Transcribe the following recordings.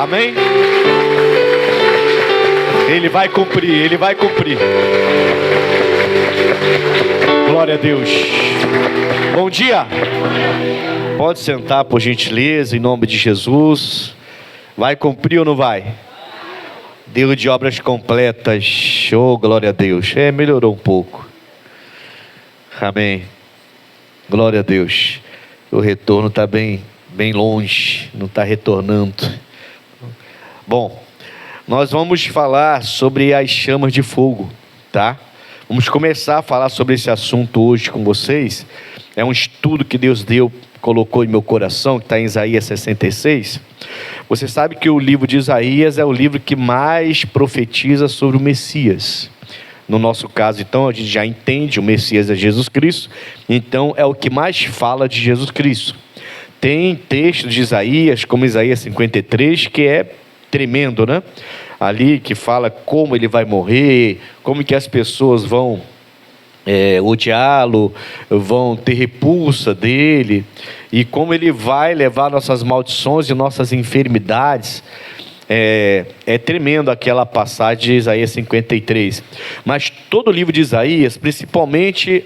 Amém? Ele vai cumprir, Ele vai cumprir. Glória a Deus. Bom dia. Pode sentar, por gentileza, em nome de Jesus. Vai cumprir ou não vai? Deus de obras completas. Oh, glória a Deus. Melhorou um pouco. Amém. Glória a Deus. O retorno está bem longe. Não está retornando. Bom, nós vamos falar sobre as chamas de fogo, tá? Vamos começar a falar sobre esse assunto hoje com vocês. É um estudo que Deus colocou em meu coração, que está em Isaías 66. Você sabe que o livro de Isaías é o livro que mais profetiza sobre o Messias. No nosso caso, então, a gente já entende, o Messias é Jesus Cristo, então é o que mais fala de Jesus Cristo. Tem texto de Isaías, como Isaías 53, que é tremendo, né? Ali que fala como ele vai morrer, como que as pessoas vão odiá-lo, vão ter repulsa dele, e como ele vai levar nossas maldições e nossas enfermidades. É tremendo aquela passagem de Isaías 53. Mas todo o livro de Isaías, principalmente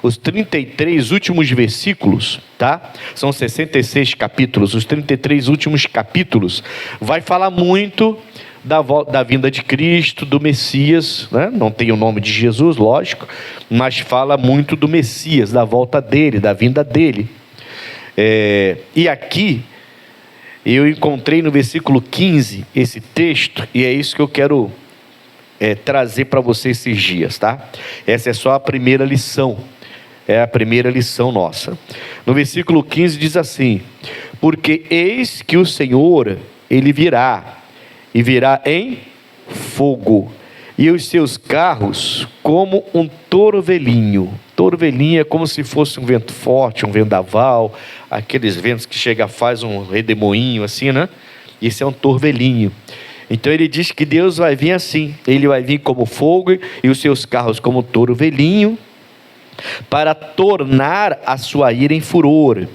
os 33 últimos versículos, tá? São 66 capítulos, os 33 últimos capítulos, vai falar muito da vinda de Cristo, do Messias, né? Não tem o nome de Jesus, lógico, mas fala muito do Messias, da volta dele, da vinda dele. E aqui eu encontrei no versículo 15 esse texto, e é isso que eu quero trazer para você esses dias, tá? Essa é só a primeira lição, é a primeira lição nossa. No versículo 15 diz assim: porque eis que o Senhor, Ele virá, e virá em fogo, e os seus carros como um torvelinho. Torvelinho é como se fosse um vento forte, um vendaval, aqueles ventos que chega, faz um redemoinho assim, né? Isso é um torvelinho. Então ele diz que Deus vai vir assim, ele vai vir como fogo e os seus carros como torvelinho, para tornar a sua ira em furor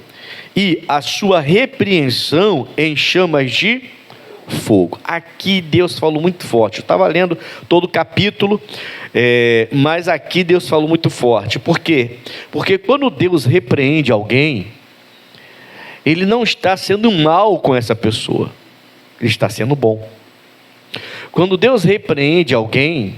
e a sua repreensão em chamas de fogo. Aqui Deus falou muito forte. Eu estava lendo todo o capítulo, mas aqui Deus falou muito forte. Por quê? Porque quando Deus repreende alguém, Ele não está sendo mal com essa pessoa, Ele está sendo bom. Quando Deus repreende alguém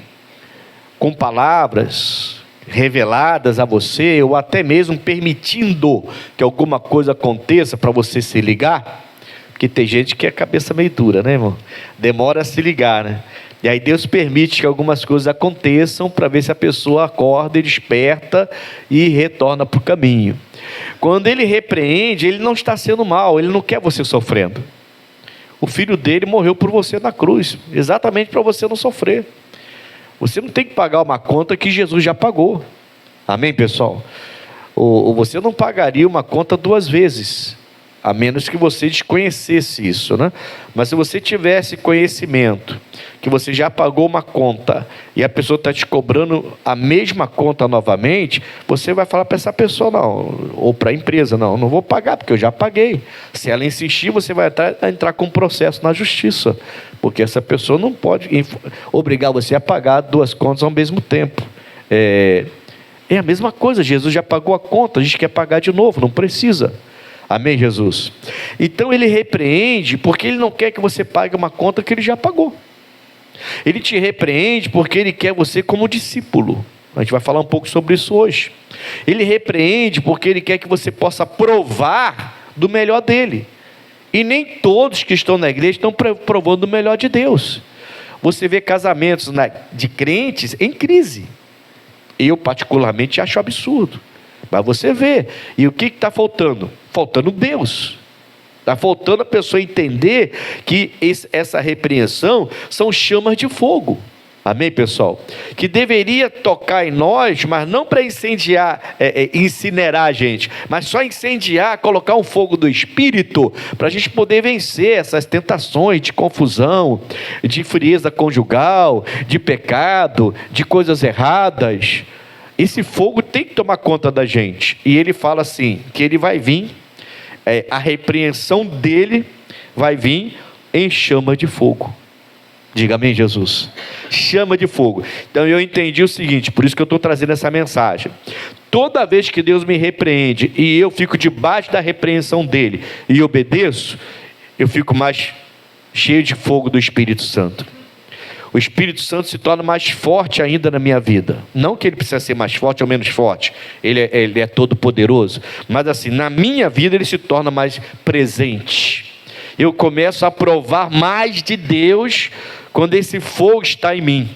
com palavras reveladas a você, ou até mesmo permitindo que alguma coisa aconteça para você se ligar, porque tem gente que é cabeça meio dura, né, irmão? Demora a se ligar, né? E aí Deus permite que algumas coisas aconteçam para ver se a pessoa acorda e desperta e retorna para o caminho. Quando Ele repreende, Ele não está sendo mal, Ele não quer você sofrendo. O Filho dele morreu por você na cruz, exatamente para você não sofrer. Você não tem que pagar uma conta que Jesus já pagou. Amém, pessoal? Ou você não pagaria uma conta duas vezes, a menos que você desconhecesse isso, né? Mas se você tivesse conhecimento que você já pagou uma conta e a pessoa está te cobrando a mesma conta novamente, você vai falar para essa pessoa, não, ou para a empresa, não vou pagar porque eu já paguei. Se ela insistir, você vai entrar com um processo na justiça, porque essa pessoa não pode obrigar você a pagar duas contas ao mesmo tempo. É a mesma coisa, Jesus já pagou a conta, a gente quer pagar de novo, não precisa. Amém, Jesus? Então Ele repreende porque Ele não quer que você pague uma conta que Ele já pagou. Ele te repreende porque Ele quer você como discípulo. A gente vai falar um pouco sobre isso hoje. Ele repreende porque Ele quer que você possa provar do melhor dEle. E nem todos que estão na igreja estão provando do melhor de Deus. Você vê casamentos de crentes em crise. Eu particularmente acho absurdo. Mas você vê, e o que está faltando? Faltando Deus. Está faltando a pessoa entender que essa repreensão são chamas de fogo. Amém, pessoal? Que deveria tocar em nós, mas não para incendiar, incinerar a gente, mas só incendiar, colocar um fogo do Espírito, para a gente poder vencer essas tentações de confusão, de frieza conjugal, de pecado, de coisas erradas. Esse fogo tem que tomar conta da gente. E ele fala assim, que ele vai vir, a repreensão dele vai vir em chama de fogo. Diga amém, Jesus. Chama de fogo. Então eu entendi o seguinte, por isso que eu estou trazendo essa mensagem. Toda vez que Deus me repreende e eu fico debaixo da repreensão dele e obedeço, eu fico mais cheio de fogo do Espírito Santo. O Espírito Santo se torna mais forte ainda na minha vida. Não que ele precisa ser mais forte ou menos forte. Ele é todo poderoso. Mas assim, na minha vida ele se torna mais presente. Eu começo a provar mais de Deus quando esse fogo está em mim.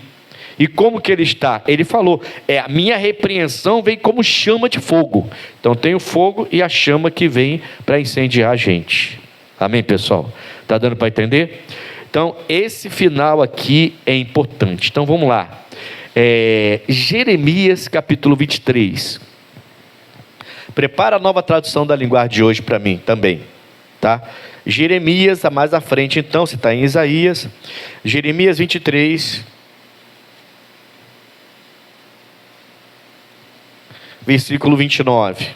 E como que ele está? Ele falou, a minha repreensão vem como chama de fogo. Então tem o fogo e a chama que vem para incendiar a gente. Amém, pessoal? Está dando para entender? Então esse final aqui é importante. Então vamos lá. Jeremias capítulo 23. Prepara a nova tradução da linguagem de hoje para mim também. Tá? Jeremias, mais à frente então, você está em Isaías. Jeremias 23. Versículo 29.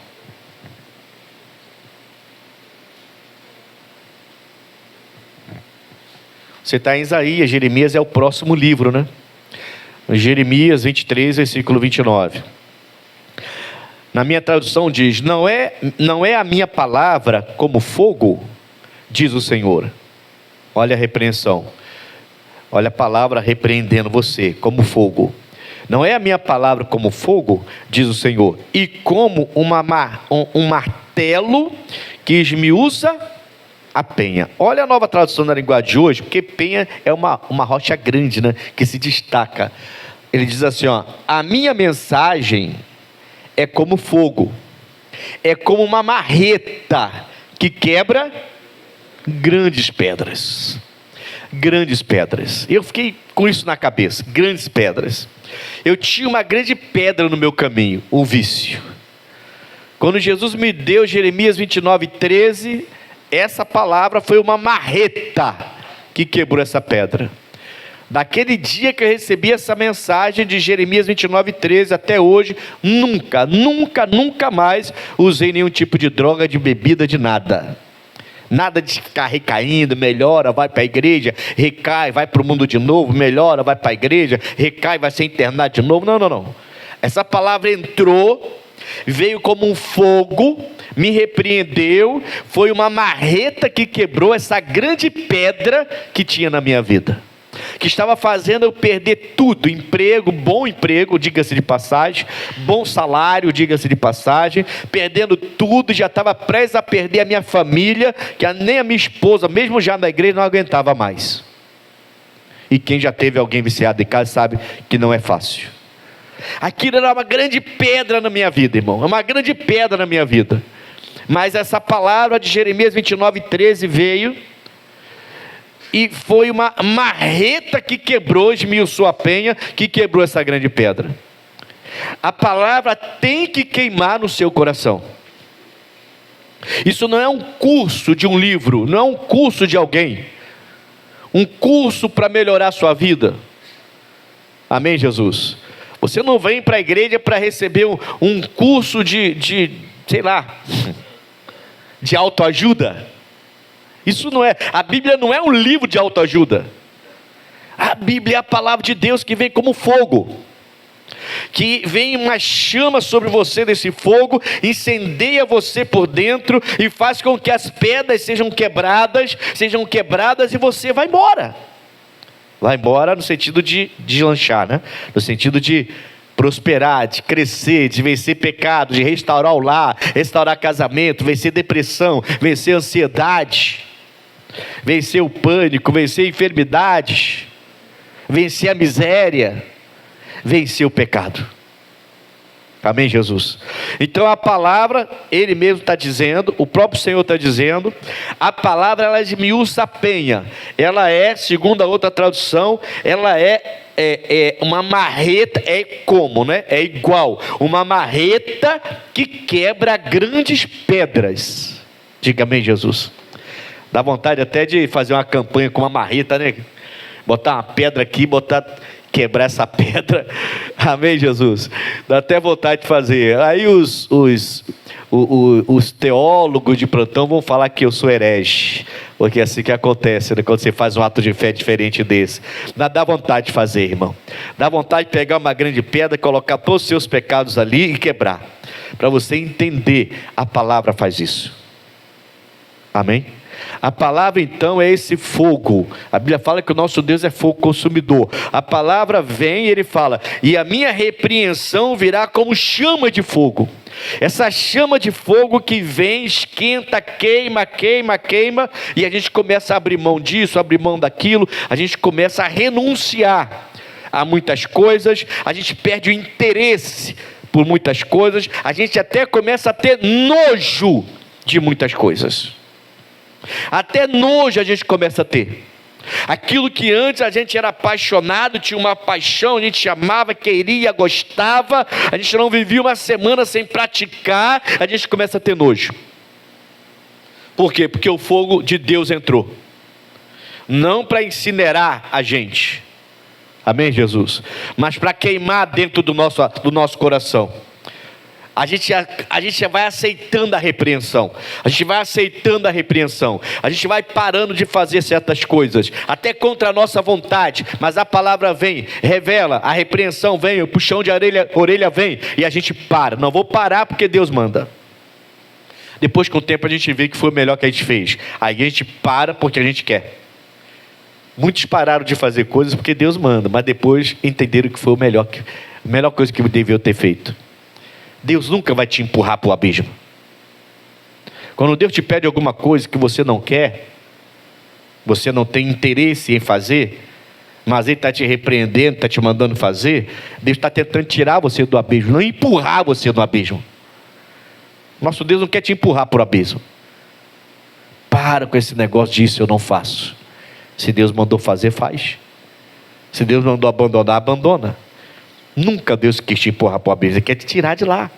Você está em Isaías, Jeremias é o próximo livro, né? Jeremias 23, versículo 29. Na minha tradução diz, não é a minha palavra como fogo, diz o Senhor. Olha a repreensão. Olha a palavra repreendendo você, como fogo. Não é a minha palavra como fogo, diz o Senhor, e como um martelo que esmiuça a penha. Olha a nova tradução da linguagem de hoje, porque penha é uma rocha grande, né, que se destaca. Ele diz assim, a minha mensagem é como fogo, é como uma marreta que quebra grandes pedras. Grandes pedras. Eu fiquei com isso na cabeça, grandes pedras. Eu tinha uma grande pedra no meu caminho, o vício. Quando Jesus me deu Jeremias 29, 13, essa palavra foi uma marreta que quebrou essa pedra. Daquele dia que eu recebi essa mensagem de Jeremias 29, 13 até hoje, nunca mais usei nenhum tipo de droga, de bebida, de nada. Nada de ficar recaindo, melhora, vai para a igreja, recai, vai para o mundo de novo, melhora, vai para a igreja, recai, vai ser internado de novo. Não. Essa palavra entrou, veio como um fogo, me repreendeu, foi uma marreta que quebrou essa grande pedra que tinha na minha vida, que estava fazendo eu perder tudo, emprego, bom emprego, diga-se de passagem, bom salário, diga-se de passagem, perdendo tudo, já estava prestes a perder a minha família, que nem a minha esposa, mesmo já na igreja, não aguentava mais. E quem já teve alguém viciado em casa sabe que não é fácil. Aquilo era uma grande pedra na minha vida, irmão, uma grande pedra na minha vida. Mas essa palavra de Jeremias 29, 13 veio, e foi uma marreta que quebrou, esmiuçou a penha, que quebrou essa grande pedra. A palavra tem que queimar no seu coração. Isso não é um curso de um livro, não é um curso de alguém, um curso para melhorar a sua vida. Amém, Jesus? Você não vem para a igreja para receber um curso de sei lá, de autoajuda. Isso não é, a Bíblia não é um livro de autoajuda. A Bíblia é a palavra de Deus que vem como fogo, que vem uma chama sobre você desse fogo, incendeia você por dentro e faz com que as pedras sejam quebradas e você vai embora. Vai embora no sentido de deslanchar, né? No sentido de prosperar, de crescer, de vencer pecado, de restaurar o lar, restaurar casamento, vencer depressão, vencer ansiedade, vencer o pânico, vencer enfermidades, vencer a miséria, vencer o pecado. Amém, Jesus? Então a palavra, Ele mesmo está dizendo, o próprio Senhor está dizendo, a palavra ela esmiuça a penha, ela é, segundo a outra tradução, ela é uma marreta, como, né? É igual, uma marreta que quebra grandes pedras. Diga amém, Jesus. Dá vontade até de fazer uma campanha com uma marreta, né? Botar uma pedra aqui, quebrar essa pedra. Amém, Jesus? Dá até vontade de fazer. Aí os teólogos de plantão vão falar que eu sou herege, porque é assim que acontece, né? Quando você faz um ato de fé diferente desse. Dá vontade de fazer, irmão. Dá vontade de pegar uma grande pedra, colocar todos os seus pecados ali e quebrar. Para você entender, a palavra faz isso. Amém? A palavra então é esse fogo. A Bíblia fala que o nosso Deus é fogo consumidor. A palavra vem e ele fala: e a minha repreensão virá como chama de fogo. Essa chama de fogo que vem, esquenta, queima, e a gente começa a abrir mão disso, abrir mão daquilo, a gente começa a renunciar a muitas coisas, a gente perde o interesse por muitas coisas, a gente até começa a ter nojo de muitas coisas. Até nojo a gente começa a ter. Aquilo que antes a gente era apaixonado, tinha uma paixão, a gente amava, queria, gostava, a gente não vivia uma semana sem praticar, a gente começa a ter nojo. Por quê? Porque o fogo de Deus entrou. Não para incinerar a gente, amém, Jesus? Mas para queimar dentro do nosso coração. A gente vai aceitando a repreensão. A gente vai aceitando a repreensão. A gente vai parando de fazer certas coisas, até contra a nossa vontade. Mas a palavra vem, revela, a repreensão vem, o puxão de orelha vem, e a gente para. Não vou parar porque Deus manda. Depois, com o tempo, a gente vê que foi o melhor que a gente fez. Aí a gente para porque a gente quer. Muitos pararam de fazer coisas porque Deus manda, mas depois entenderam que foi a melhor coisa que deviam ter feito. Deus nunca vai te empurrar para o abismo. Quando Deus te pede alguma coisa que você não quer, você não tem interesse em fazer, mas Ele está te repreendendo, está te mandando fazer, Deus está tentando tirar você do abismo, não empurrar você do abismo. Nosso Deus não quer te empurrar para o abismo. Para com esse negócio disso, eu não faço. Se Deus mandou fazer, faz. Se Deus mandou abandonar, abandona. Nunca Deus quis te empurrar para o abismo, Ele quer te tirar de lá.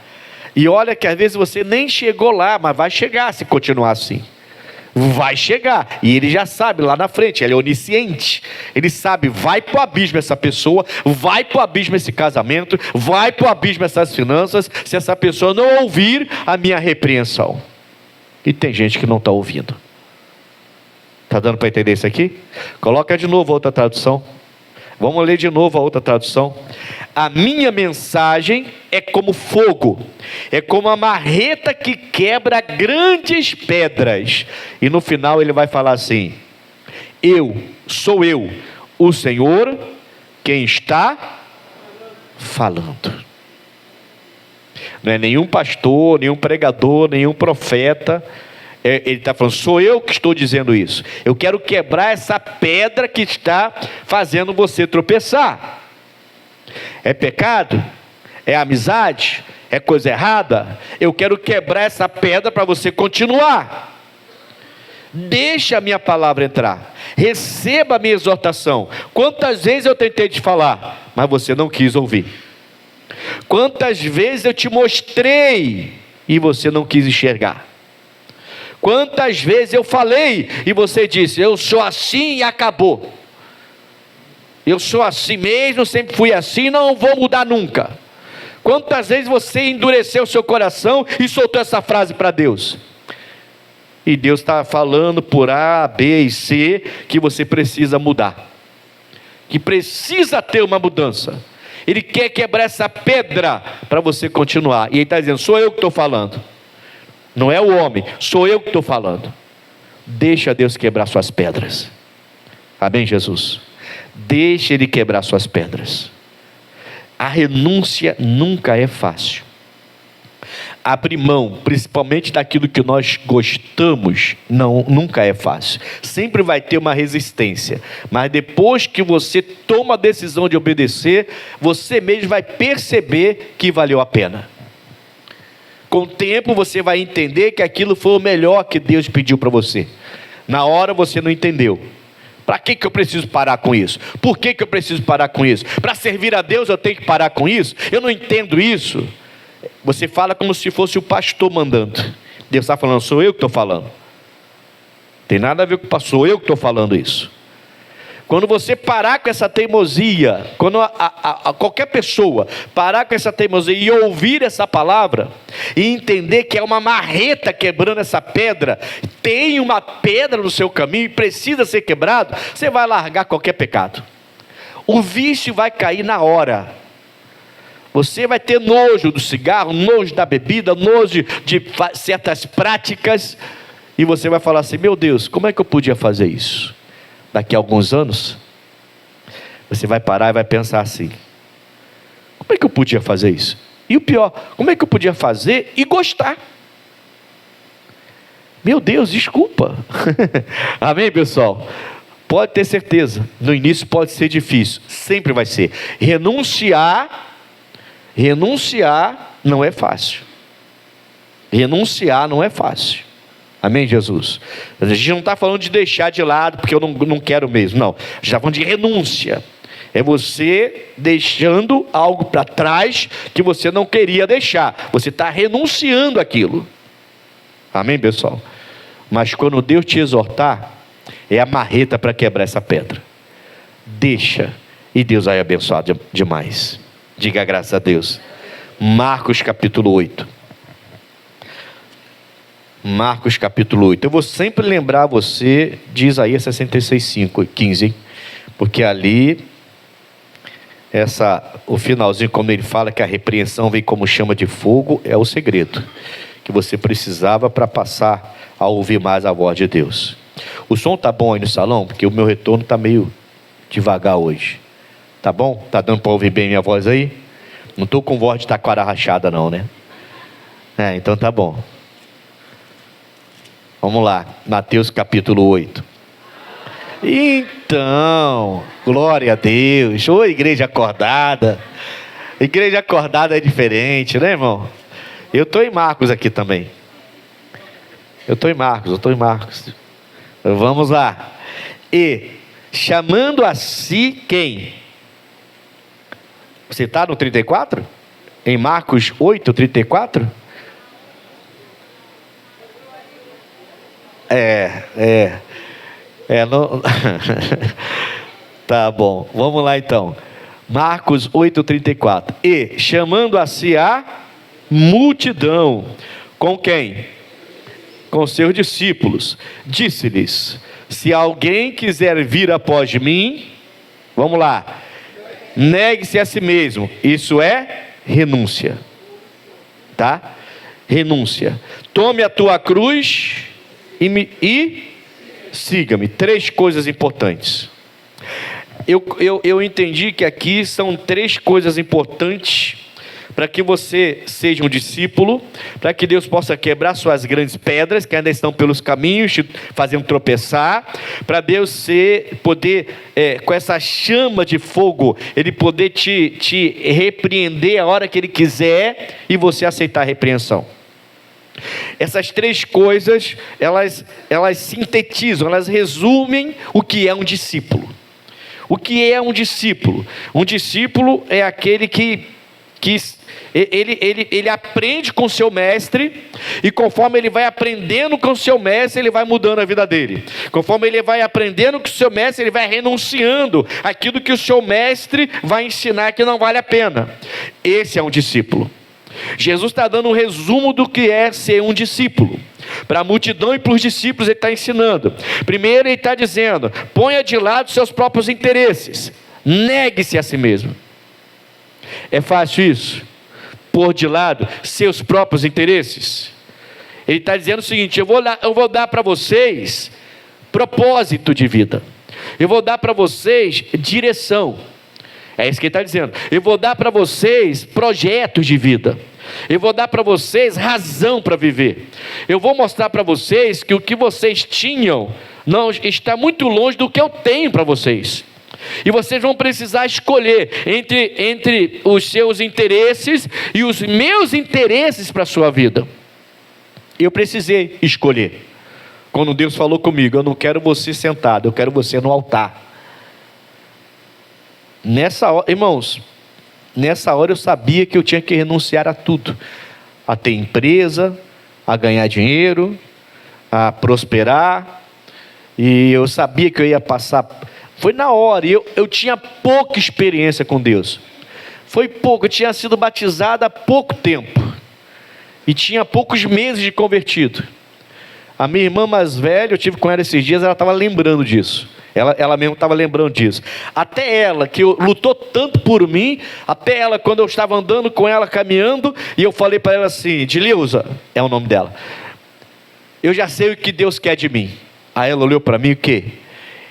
E olha que às vezes você nem chegou lá, mas vai chegar se continuar assim. Vai chegar, e Ele já sabe lá na frente, Ele é onisciente. Ele sabe, vai para o abismo essa pessoa, vai para o abismo esse casamento, vai para o abismo essas finanças, se essa pessoa não ouvir a minha repreensão. E tem gente que não está ouvindo. Está dando para entender isso aqui? Coloca de novo a outra tradução. Vamos ler de novo a outra tradução. A minha mensagem é como fogo, é como a marreta que quebra grandes pedras. E no final ele vai falar assim: sou eu, o Senhor, quem está falando. Não é nenhum pastor, nenhum pregador, nenhum profeta. Ele está falando, sou eu que estou dizendo isso. Eu quero quebrar essa pedra que está fazendo você tropeçar. É pecado? É amizade? É coisa errada? Eu quero quebrar essa pedra para você continuar. Deixa a minha palavra entrar. Receba a minha exortação. Quantas vezes eu tentei te falar, mas você não quis ouvir. Quantas vezes eu te mostrei e você não quis enxergar. Quantas vezes eu falei e você disse, eu sou assim e acabou. Eu sou assim mesmo, sempre fui assim, não vou mudar nunca. Quantas vezes você endureceu o seu coração e soltou essa frase para Deus? E Deus está falando por A, B e C que você precisa mudar. Que precisa ter uma mudança. Ele quer quebrar essa pedra para você continuar. E Ele está dizendo, sou eu que estou falando. Não é o homem, sou eu que estou falando. Deixa Deus quebrar suas pedras. Amém, Jesus? Deixa Ele quebrar suas pedras. A renúncia nunca é fácil. Abrir mão, principalmente daquilo que nós gostamos, nunca é fácil. Sempre vai ter uma resistência. Mas depois que você toma a decisão de obedecer, você mesmo vai perceber que valeu a pena. Com o tempo você vai entender que aquilo foi o melhor que Deus pediu para você. Na hora você não entendeu. Para que eu preciso parar com isso? Por que eu preciso parar com isso? Para servir a Deus eu tenho que parar com isso? Eu não entendo isso. Você fala como se fosse o pastor mandando. Deus está falando, sou eu que estou falando. Tem nada a ver com o pastor, sou eu que estou falando isso. Quando você parar com essa teimosia, quando qualquer pessoa parar com essa teimosia e ouvir essa palavra, e entender que é uma marreta quebrando essa pedra, tem uma pedra no seu caminho e precisa ser quebrado, você vai largar qualquer pecado. O vício vai cair na hora. Você vai ter nojo do cigarro, nojo da bebida, nojo de certas práticas, e você vai falar assim: meu Deus, como é que eu podia fazer isso? Daqui a alguns anos, você vai parar e vai pensar assim: como é que eu podia fazer isso? E o pior, como é que eu podia fazer e gostar? Meu Deus, desculpa. Amém, pessoal? Pode ter certeza, no início pode ser difícil, sempre vai ser. Renunciar não é fácil. Renunciar não é fácil. Amém, Jesus? A gente não está falando de deixar de lado, porque eu não quero mesmo, não. A gente está falando de renúncia. É você deixando algo para trás que você não queria deixar. Você está renunciando aquilo. Amém, pessoal? Mas quando Deus te exortar, é a marreta para quebrar essa pedra. Deixa, e Deus vai abençoar demais. Diga graças a Deus. Marcos capítulo 8. Marcos capítulo 8. Eu vou sempre lembrar você de Isaías 66:15, porque ali, o finalzinho, quando ele fala que a repreensão vem como chama de fogo, é o segredo que você precisava para passar a ouvir mais a voz de Deus. O som tá bom aí no salão? Porque o meu retorno tá meio devagar hoje. Tá bom? Tá dando para ouvir bem minha voz aí? Não estou com voz de taquara rachada não, né? Então tá bom. Vamos lá, Mateus capítulo 8. Então, glória a Deus. Ô, igreja acordada. Igreja acordada é diferente, né, irmão? Eu estou em Marcos aqui também. Eu estou em Marcos. Vamos lá. E, chamando a si quem? Você está no 34? Em Marcos 8, 34? Não... Tá bom, vamos lá então. Marcos 8, 34. E, chamando a si a multidão, com quem? Com seus discípulos, disse-lhes: se alguém quiser vir após mim, vamos lá, negue-se a si mesmo. Isso é renúncia, tá? Renúncia. Tome a tua cruz e siga-me. 3 coisas importantes. Eu entendi que aqui são 3 coisas importantes para que você seja um discípulo, para que Deus possa quebrar suas grandes pedras que ainda estão pelos caminhos, te fazendo tropeçar, para Deus poder, com essa chama de fogo, Ele poder te repreender a hora que Ele quiser e você aceitar a repreensão. Essas 3 coisas, elas sintetizam, elas resumem o que é um discípulo. O que é um discípulo? Um discípulo é aquele que ele aprende com o seu mestre, e conforme ele vai aprendendo com o seu mestre, ele vai mudando a vida dele. Conforme ele vai aprendendo com o seu mestre, ele vai renunciando aquilo que o seu mestre vai ensinar que não vale a pena. Esse é um discípulo. Jesus está dando um resumo do que é ser um discípulo. Para a multidão e para os discípulos ele está ensinando. Primeiro ele está dizendo: ponha de lado seus próprios interesses, negue-se a si mesmo. É fácil isso? Pôr de lado seus próprios interesses? Ele está dizendo o seguinte: eu vou dar para vocês propósito de vida, eu vou dar para vocês direção. É isso que ele está dizendo. Eu vou dar para vocês projetos de vida, eu vou dar para vocês razão para viver. Eu vou mostrar para vocês que o que vocês tinham não está muito longe do que eu tenho para vocês. E vocês vão precisar escolher entre os seus interesses e os meus interesses para a sua vida. Eu precisei escolher. Quando Deus falou comigo: eu não quero você sentado, eu quero você no altar. Nessa hora, irmãos, nessa hora eu sabia que eu tinha que renunciar a tudo. A ter empresa, a ganhar dinheiro, a prosperar. E eu sabia que eu ia passar Foi na hora, e eu tinha pouca experiência com Deus. Foi pouco, eu tinha sido batizado há pouco tempo. E tinha poucos meses de convertido. A minha irmã mais velha, eu tive com ela esses dias, ela estava lembrando disso. Ela mesmo estava lembrando disso. Até ela, que lutou tanto por mim, até ela, quando eu estava andando com ela, caminhando, e eu falei para ela assim, Dileuza, é o nome dela, eu já sei o que Deus quer de mim. Aí ela olhou para mim, o quê?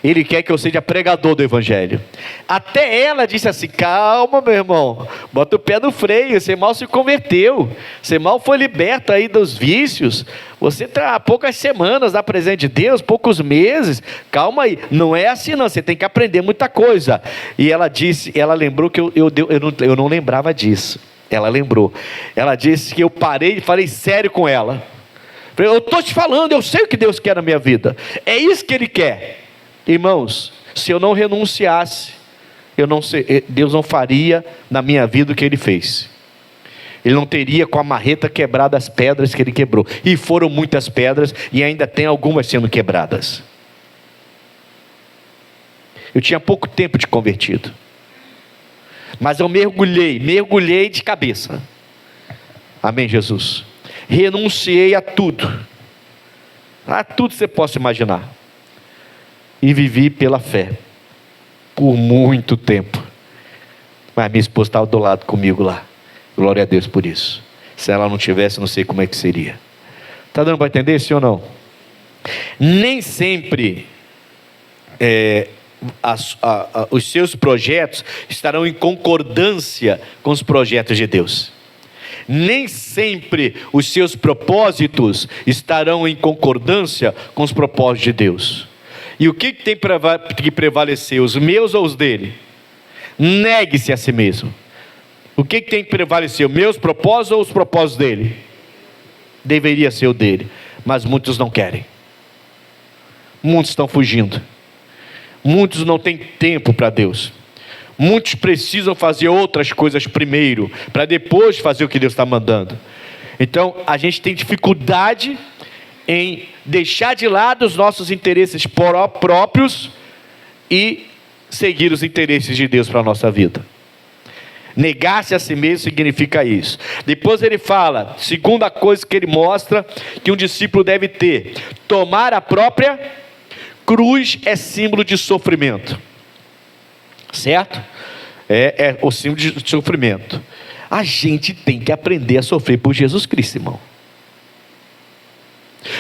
Ele quer que eu seja pregador do evangelho. Até ela disse assim, calma meu irmão, bota o pé no freio, você mal se converteu, você mal foi liberto aí dos vícios, você está há poucas semanas na presença de Deus, poucos meses, calma aí, não é assim não, você tem que aprender muita coisa. E ela disse, ela lembrou que eu não lembrava disso, ela lembrou, ela disse que eu parei e falei sério com ela, eu estou te falando, eu sei o que Deus quer na minha vida, é isso que Ele quer. Irmãos, se eu não renunciasse, Deus não faria na minha vida o que Ele fez. Ele não teria com a marreta quebrado as pedras que Ele quebrou. E foram muitas pedras, e ainda tem algumas sendo quebradas. Eu tinha pouco tempo de convertido. Mas eu mergulhei de cabeça. Amém, Jesus? Renunciei a tudo. A tudo que você possa imaginar. E vivi pela fé, por muito tempo. Mas minha esposa estava do lado comigo lá, glória a Deus por isso. Se ela não tivesse, não sei como é que seria. Está dando para entender, sim ou não? Nem sempre os seus projetos estarão em concordância com os projetos de Deus. Nem sempre os seus propósitos estarão em concordância com os propósitos de Deus. E o que tem que prevalecer, os meus ou os dele? Negue-se a si mesmo. O que tem que prevalecer, os meus propósitos ou os propósitos dele? Deveria ser o dele, mas muitos não querem. Muitos estão fugindo. Muitos não têm tempo para Deus. Muitos precisam fazer outras coisas primeiro, para depois fazer o que Deus está mandando. Então, a gente tem dificuldade em deixar de lado os nossos interesses próprios e seguir os interesses de Deus para a nossa vida. Negar-se a si mesmo significa isso. Depois ele fala, segunda coisa que ele mostra que um discípulo deve ter: tomar a própria cruz é símbolo de sofrimento. Certo? É o símbolo de sofrimento. A gente tem que aprender a sofrer por Jesus Cristo, irmão.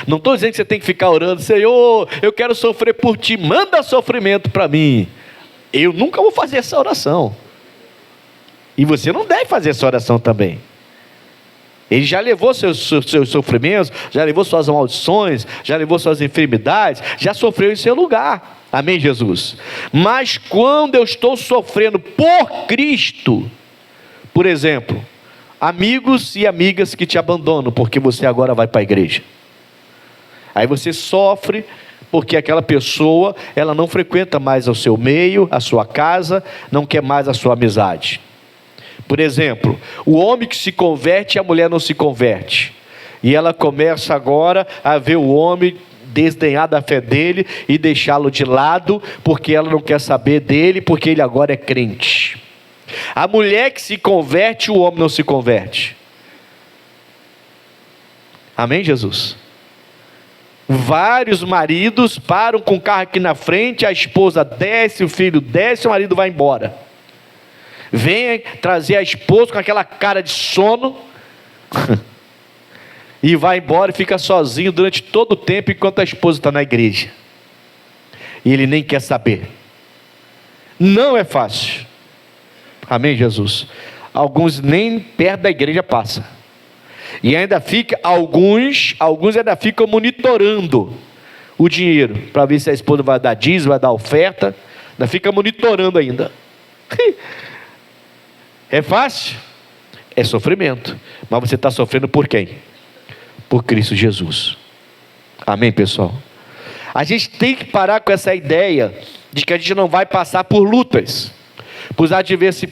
Não estou dizendo que você tem que ficar orando, Senhor, eu quero sofrer por ti, manda sofrimento para mim. Eu nunca vou fazer essa oração. E você não deve fazer essa oração também. Ele já levou seus sofrimentos, já levou suas maldições, já levou suas enfermidades, já sofreu em seu lugar. Amém, Jesus? Mas quando eu estou sofrendo por Cristo, por exemplo, amigos e amigas que te abandonam porque você agora vai para a igreja. Aí você sofre porque aquela pessoa, ela não frequenta mais o seu meio, a sua casa, não quer mais a sua amizade. Por exemplo, o homem que se converte e a mulher não se converte. E ela começa agora a ver o homem desdenhar da fé dele e deixá-lo de lado, porque ela não quer saber dele, porque ele agora é crente. A mulher que se converte, o homem não se converte. Amém, Jesus? Vários maridos param com o carro aqui na frente, a esposa desce, o filho desce, o marido vai embora. Vem trazer a esposa com aquela cara de sono e vai embora e fica sozinho durante todo o tempo enquanto a esposa está na igreja. E ele nem quer saber. Não é fácil. Amém, Jesus? Alguns nem perto da igreja passam. E ainda fica, alguns ainda ficam monitorando o dinheiro, para ver se a esposa vai dar dízimo, vai dar oferta. Ainda fica monitorando ainda. É fácil? É sofrimento. Mas você está sofrendo por quem? Por Cristo Jesus. Amém, pessoal? A gente tem que parar com essa ideia de que a gente não vai passar por lutas,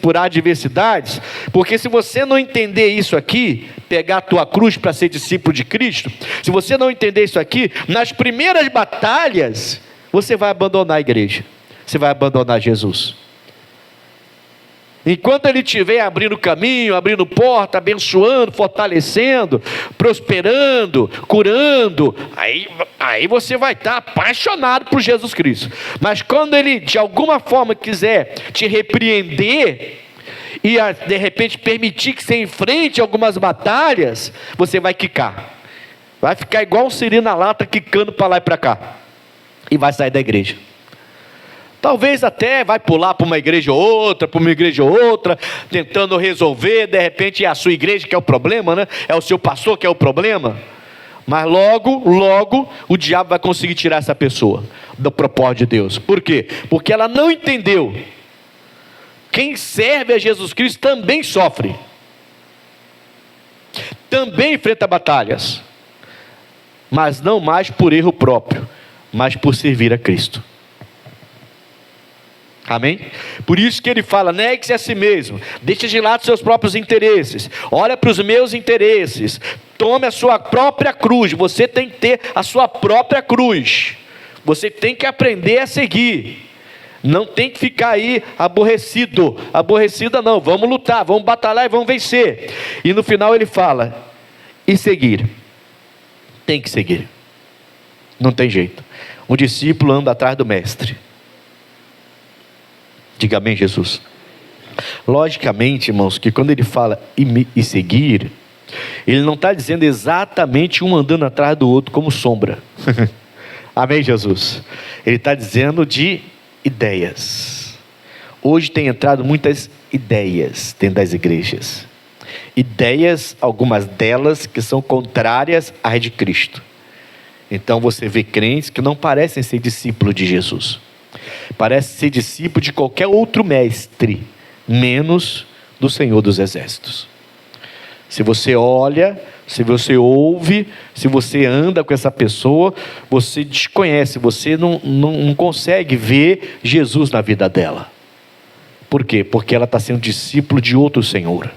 por adversidades, porque se você não entender isso aqui, pegar a tua cruz para ser discípulo de Cristo, se você não entender isso aqui, nas primeiras batalhas, você vai abandonar a igreja. você vai abandonar Jesus? Enquanto Ele estiver abrindo caminho, abrindo porta, abençoando, fortalecendo, prosperando, curando, aí você vai estar apaixonado por Jesus Cristo. Mas quando Ele de alguma forma quiser te repreender e de repente permitir que você enfrente algumas batalhas, você vai quicar. Vai ficar igual um siri na lata, quicando para lá e para cá. E vai sair da igreja. Talvez até vai pular para uma igreja ou outra, tentando resolver. De repente é a sua igreja que é o problema, né? É o seu pastor que é o problema. Mas logo o diabo vai conseguir tirar essa pessoa do propósito de Deus. Por quê? Porque ela não entendeu. Quem serve a Jesus Cristo também sofre. Também enfrenta batalhas. Mas não mais por erro próprio, mas por servir a Cristo. Amém? Por isso que ele fala, negue-se a si mesmo, deixe de lado seus próprios interesses, olha para os meus interesses, tome a sua própria cruz. Você tem que ter a sua própria cruz, você tem que aprender a seguir, não tem que ficar aí aborrecida não, vamos lutar, vamos batalhar e vamos vencer. E no final ele fala, e seguir, tem que seguir, não tem jeito. Um discípulo anda atrás do mestre. Diga amém, Jesus. Logicamente, irmãos, que quando ele fala e seguir, ele não está dizendo exatamente um andando atrás do outro como sombra. Amém, Jesus. Ele está dizendo de ideias. Hoje tem entrado muitas ideias dentro das igrejas. Ideias, algumas delas que são contrárias à de Cristo. Então você vê crentes que não parecem ser discípulos de Jesus. Parece ser discípulo de qualquer outro mestre, menos do Senhor dos Exércitos. Se você olha, se você ouve, se você anda com essa pessoa, você desconhece, você não consegue ver Jesus na vida dela. Por quê? Porque ela está sendo discípulo de outro Senhor.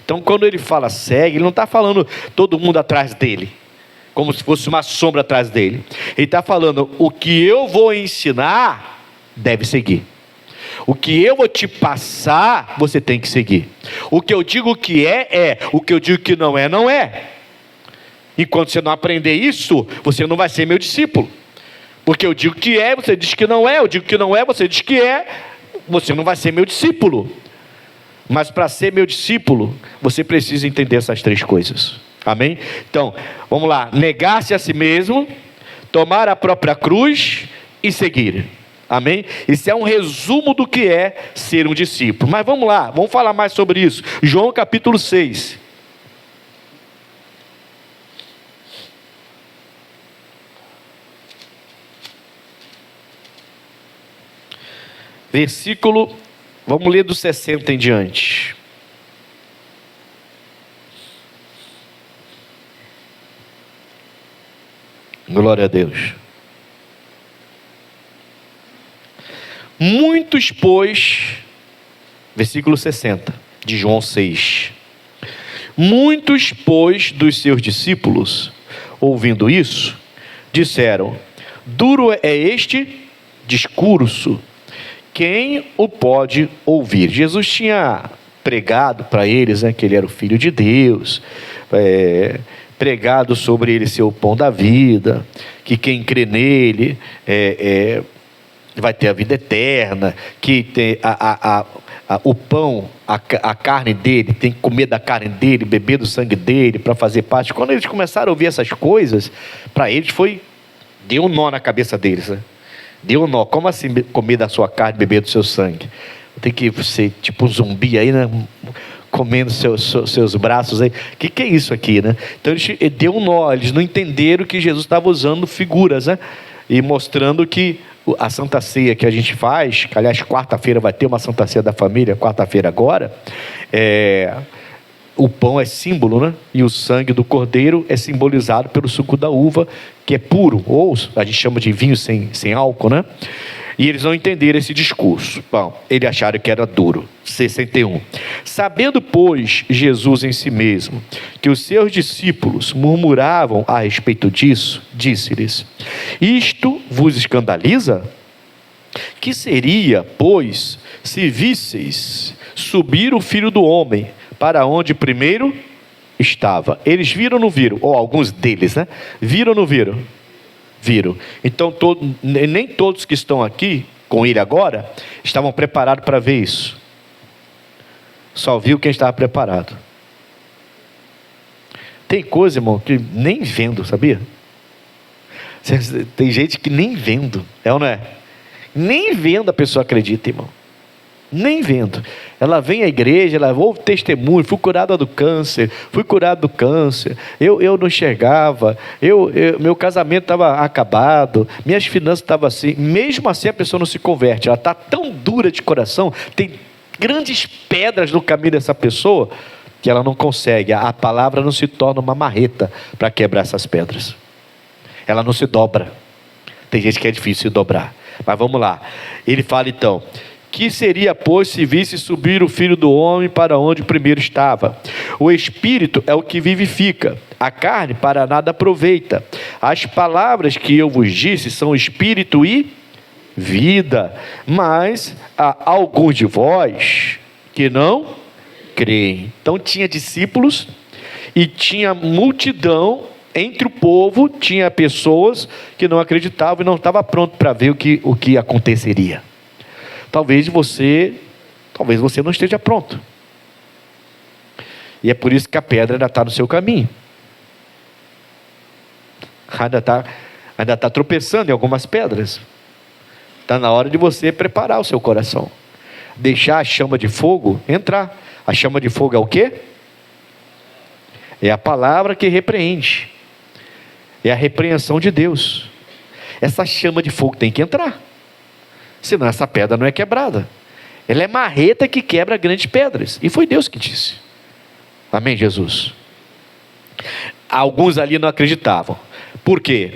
Então quando ele fala segue, ele não está falando todo mundo atrás dele, como se fosse uma sombra atrás dele. Ele está falando, o que eu vou ensinar, deve seguir. O que eu vou te passar, você tem que seguir. O que eu digo que é. O que eu digo que não é, não é. Enquanto você não aprender isso, você não vai ser meu discípulo. Porque eu digo que é, você diz que não é. Eu digo que não é, você diz que é. Você não vai ser meu discípulo. Mas para ser meu discípulo, você precisa entender essas três coisas. Amém? Então, vamos lá. Negar-se a si mesmo, tomar a própria cruz e seguir. Amém? Isso é um resumo do que é ser um discípulo. Mas vamos lá, vamos falar mais sobre isso. João capítulo 6. Versículo, vamos ler do 60 em diante. Glória a Deus. Muitos, pois, versículo 60 de João 6. Muitos, pois, dos seus discípulos, ouvindo isso, disseram: duro é este discurso, quem o pode ouvir? Jesus tinha pregado para eles, que ele era o Filho de Deus, pregado sobre ele ser o pão da vida, que quem crê nele vai ter a vida eterna, que tem o pão, a carne dele, tem que comer da carne dele, beber do sangue dele, para fazer parte. Quando eles começaram a ouvir essas coisas, para eles deu um nó na cabeça deles, né? Deu um nó. Como assim comer da sua carne, beber do seu sangue? Tem que ser tipo um zumbi aí, né? Comendo seus braços aí. O que é isso aqui, né? Então deu um nó. Eles não entenderam que Jesus estava usando figuras, né? E mostrando que a Santa Ceia que a gente faz, que aliás quarta-feira vai ter uma Santa Ceia da família, quarta-feira agora, o pão é símbolo, né? E o sangue do cordeiro é simbolizado pelo suco da uva, que é puro, ou a gente chama de vinho sem álcool, né? E eles não entenderam esse discurso. Bom, eles acharam que era duro. 61. Sabendo, pois, Jesus em si mesmo, que os seus discípulos murmuravam a respeito disso, disse-lhes: isto vos escandaliza? Que seria, pois, se visseis subir o Filho do Homem para onde primeiro estava? Eles viram ou não viram? Ou alguns deles, né? Viram ou não viram? Viram. Então, nem todos que estão aqui com ele agora estavam preparados para ver isso. Só viu quem estava preparado. Tem coisa, irmão, que nem vendo, sabia? Tem gente que nem vendo, é ou não é? Nem vendo a pessoa acredita, irmão. Nem vendo. Ela vem à igreja, ela ouve testemunho, fui curada do câncer, eu não enxergava, meu casamento estava acabado, minhas finanças estavam assim. Mesmo assim a pessoa não se converte, ela está tão dura de coração, tem grandes pedras no caminho dessa pessoa, que ela não consegue, a palavra não se torna uma marreta para quebrar essas pedras. Ela não se dobra. Tem gente que é difícil se dobrar. Mas vamos lá. Ele fala então: que seria, pois, se visse subir o Filho do Homem para onde primeiro estava? O Espírito é o que vivifica, a carne para nada aproveita. As palavras que eu vos disse são Espírito e vida. Mas há alguns de vós que não creem. Então tinha discípulos e tinha multidão. Entre o povo tinha pessoas que não acreditavam e não estavam prontos para ver o que aconteceria. Talvez você não esteja pronto. E é por isso que a pedra ainda está no seu caminho. Ainda está tropeçando em algumas pedras. Está na hora de você preparar o seu coração. Deixar a chama de fogo entrar. A chama de fogo é o quê? É a palavra que repreende. É a repreensão de Deus. Essa chama de fogo tem que entrar. Senão essa pedra não é quebrada. Ela é marreta que quebra grandes pedras. E foi Deus que disse. Amém, Jesus? Alguns ali não acreditavam. Por quê?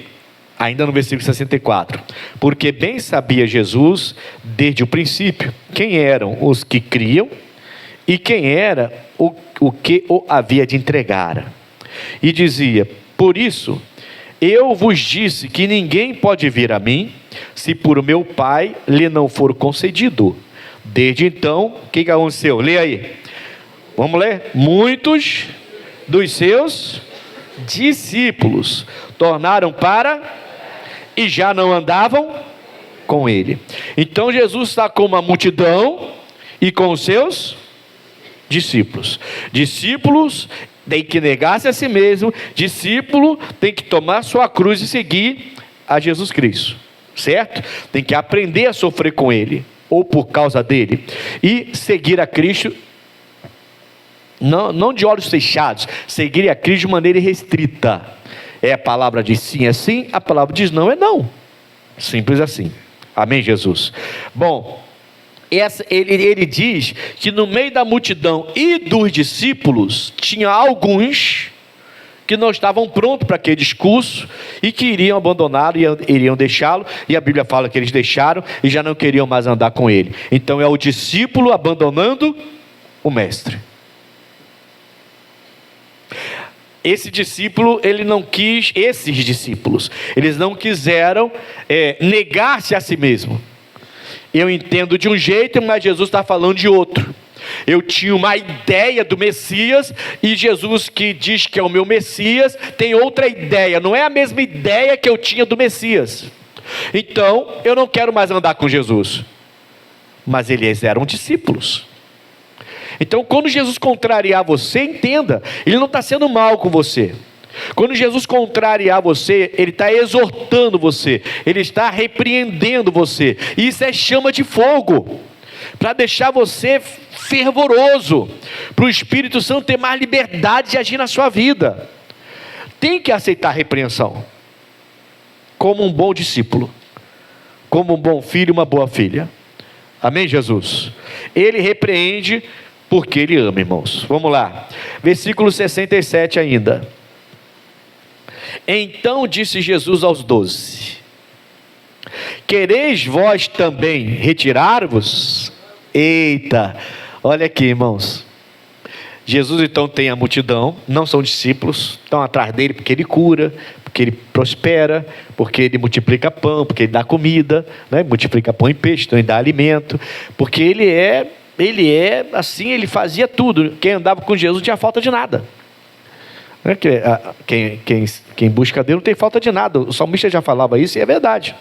Ainda no versículo 64. Porque bem sabia Jesus, desde o princípio, quem eram os que criam e quem era o que o havia de entregar. E dizia: por isso eu vos disse que ninguém pode vir a mim, se por meu Pai lhe não for concedido. Desde então, o que aconteceu? Lê aí. Vamos ler? Muitos dos seus discípulos tornaram para e já não andavam com ele. Então Jesus está com uma multidão e com os seus discípulos. Discípulos tem que negar-se a si mesmo. Discípulo tem que tomar sua cruz e seguir a Jesus Cristo, certo? Tem que aprender a sofrer com ele, ou por causa dele, e seguir a Cristo, não de olhos fechados, seguir a Cristo de maneira restrita. A palavra diz sim é sim, a palavra diz não é não, simples assim. Amém, Jesus? Bom, ele diz que no meio da multidão e dos discípulos tinha alguns que não estavam prontos para aquele discurso e que iriam abandoná-lo, iriam deixá-lo, e a Bíblia fala que eles deixaram e já não queriam mais andar com ele. Então é o discípulo abandonando o mestre. Esse discípulo, esses discípulos, eles não quiseram negar-se a si mesmo. Eu entendo de um jeito, mas Jesus está falando de outro. Eu tinha uma ideia do Messias, e Jesus, que diz que é o meu Messias, tem outra ideia. Não é a mesma ideia que eu tinha do Messias. Então, eu não quero mais andar com Jesus. Mas eles eram discípulos. Então, quando Jesus contrariar você, entenda, ele não está sendo mal com você. Quando Jesus contrariar você, ele está exortando você, ele está repreendendo você. Isso é chama de fogo, para deixar você fervoroso, para o Espírito Santo ter mais liberdade de agir na sua vida. Tem que aceitar a repreensão, como um bom discípulo, como um bom filho e uma boa filha. Amém, Jesus? Ele repreende porque ele ama, irmãos. Vamos lá, versículo 67 ainda. Então disse Jesus aos 12: quereis vós também retirar-vos? Eita, olha aqui, irmãos. Jesus então tem a multidão, não são discípulos, estão atrás dele porque ele cura, porque ele prospera, porque ele multiplica pão, porque ele dá comida, né? Multiplica pão e peixe, então ele dá alimento, porque ele é assim, ele fazia tudo. Quem andava com Jesus não tinha falta de nada. Quem busca Deus não tem falta de nada. O salmista já falava isso e é verdade.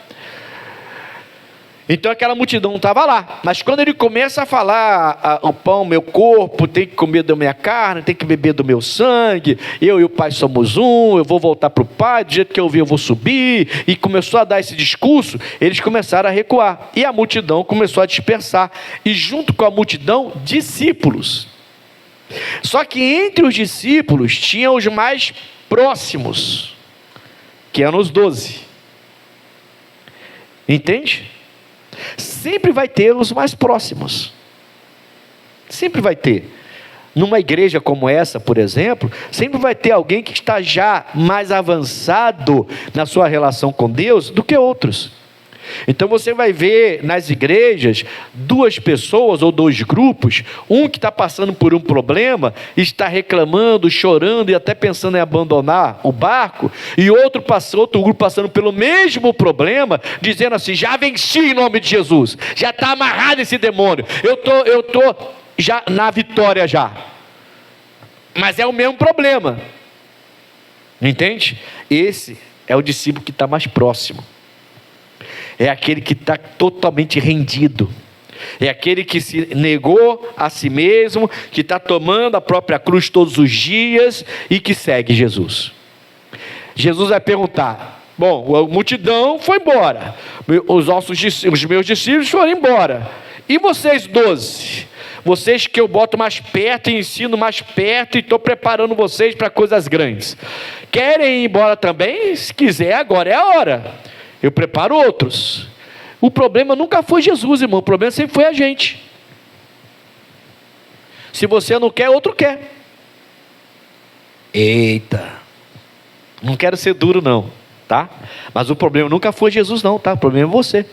Então aquela multidão não estava lá, mas quando ele começa a falar, o pão, meu corpo, tem que comer da minha carne, tem que beber do meu sangue, eu e o Pai somos um, eu vou voltar para o Pai, do jeito que eu vi eu vou subir, e começou a dar esse discurso, eles começaram a recuar, e a multidão começou a dispersar, e junto com a multidão, discípulos. Só que entre os discípulos, tinha os mais próximos, que eram os 12, entende? Sempre vai ter os mais próximos, sempre vai ter. Numa igreja como essa, por exemplo, sempre vai ter alguém que está já mais avançado na sua relação com Deus do que outros. Então você vai ver nas igrejas 2 pessoas ou 2 grupos, um que está passando por um problema, está reclamando, chorando e até pensando em abandonar o barco, e outro grupo passando pelo mesmo problema, dizendo assim: já venci em nome de Jesus, já está amarrado esse demônio, eu tô já na vitória já, mas é o mesmo problema, entende? Esse é o discípulo que está mais próximo. É aquele que está totalmente rendido, é aquele que se negou a si mesmo, que está tomando a própria cruz todos os dias e que segue Jesus. Jesus vai perguntar: bom, a multidão foi embora, os meus discípulos foram embora, e vocês 12? Vocês que eu boto mais perto e ensino mais perto e estou preparando vocês para coisas grandes, querem ir embora também? Se quiser, agora é a hora. Eu preparo outros. O problema nunca foi Jesus, irmão. O problema sempre foi a gente. Se você não quer, outro quer. Eita. Não quero ser duro não, tá? Mas o problema nunca foi Jesus não, tá? O problema é você.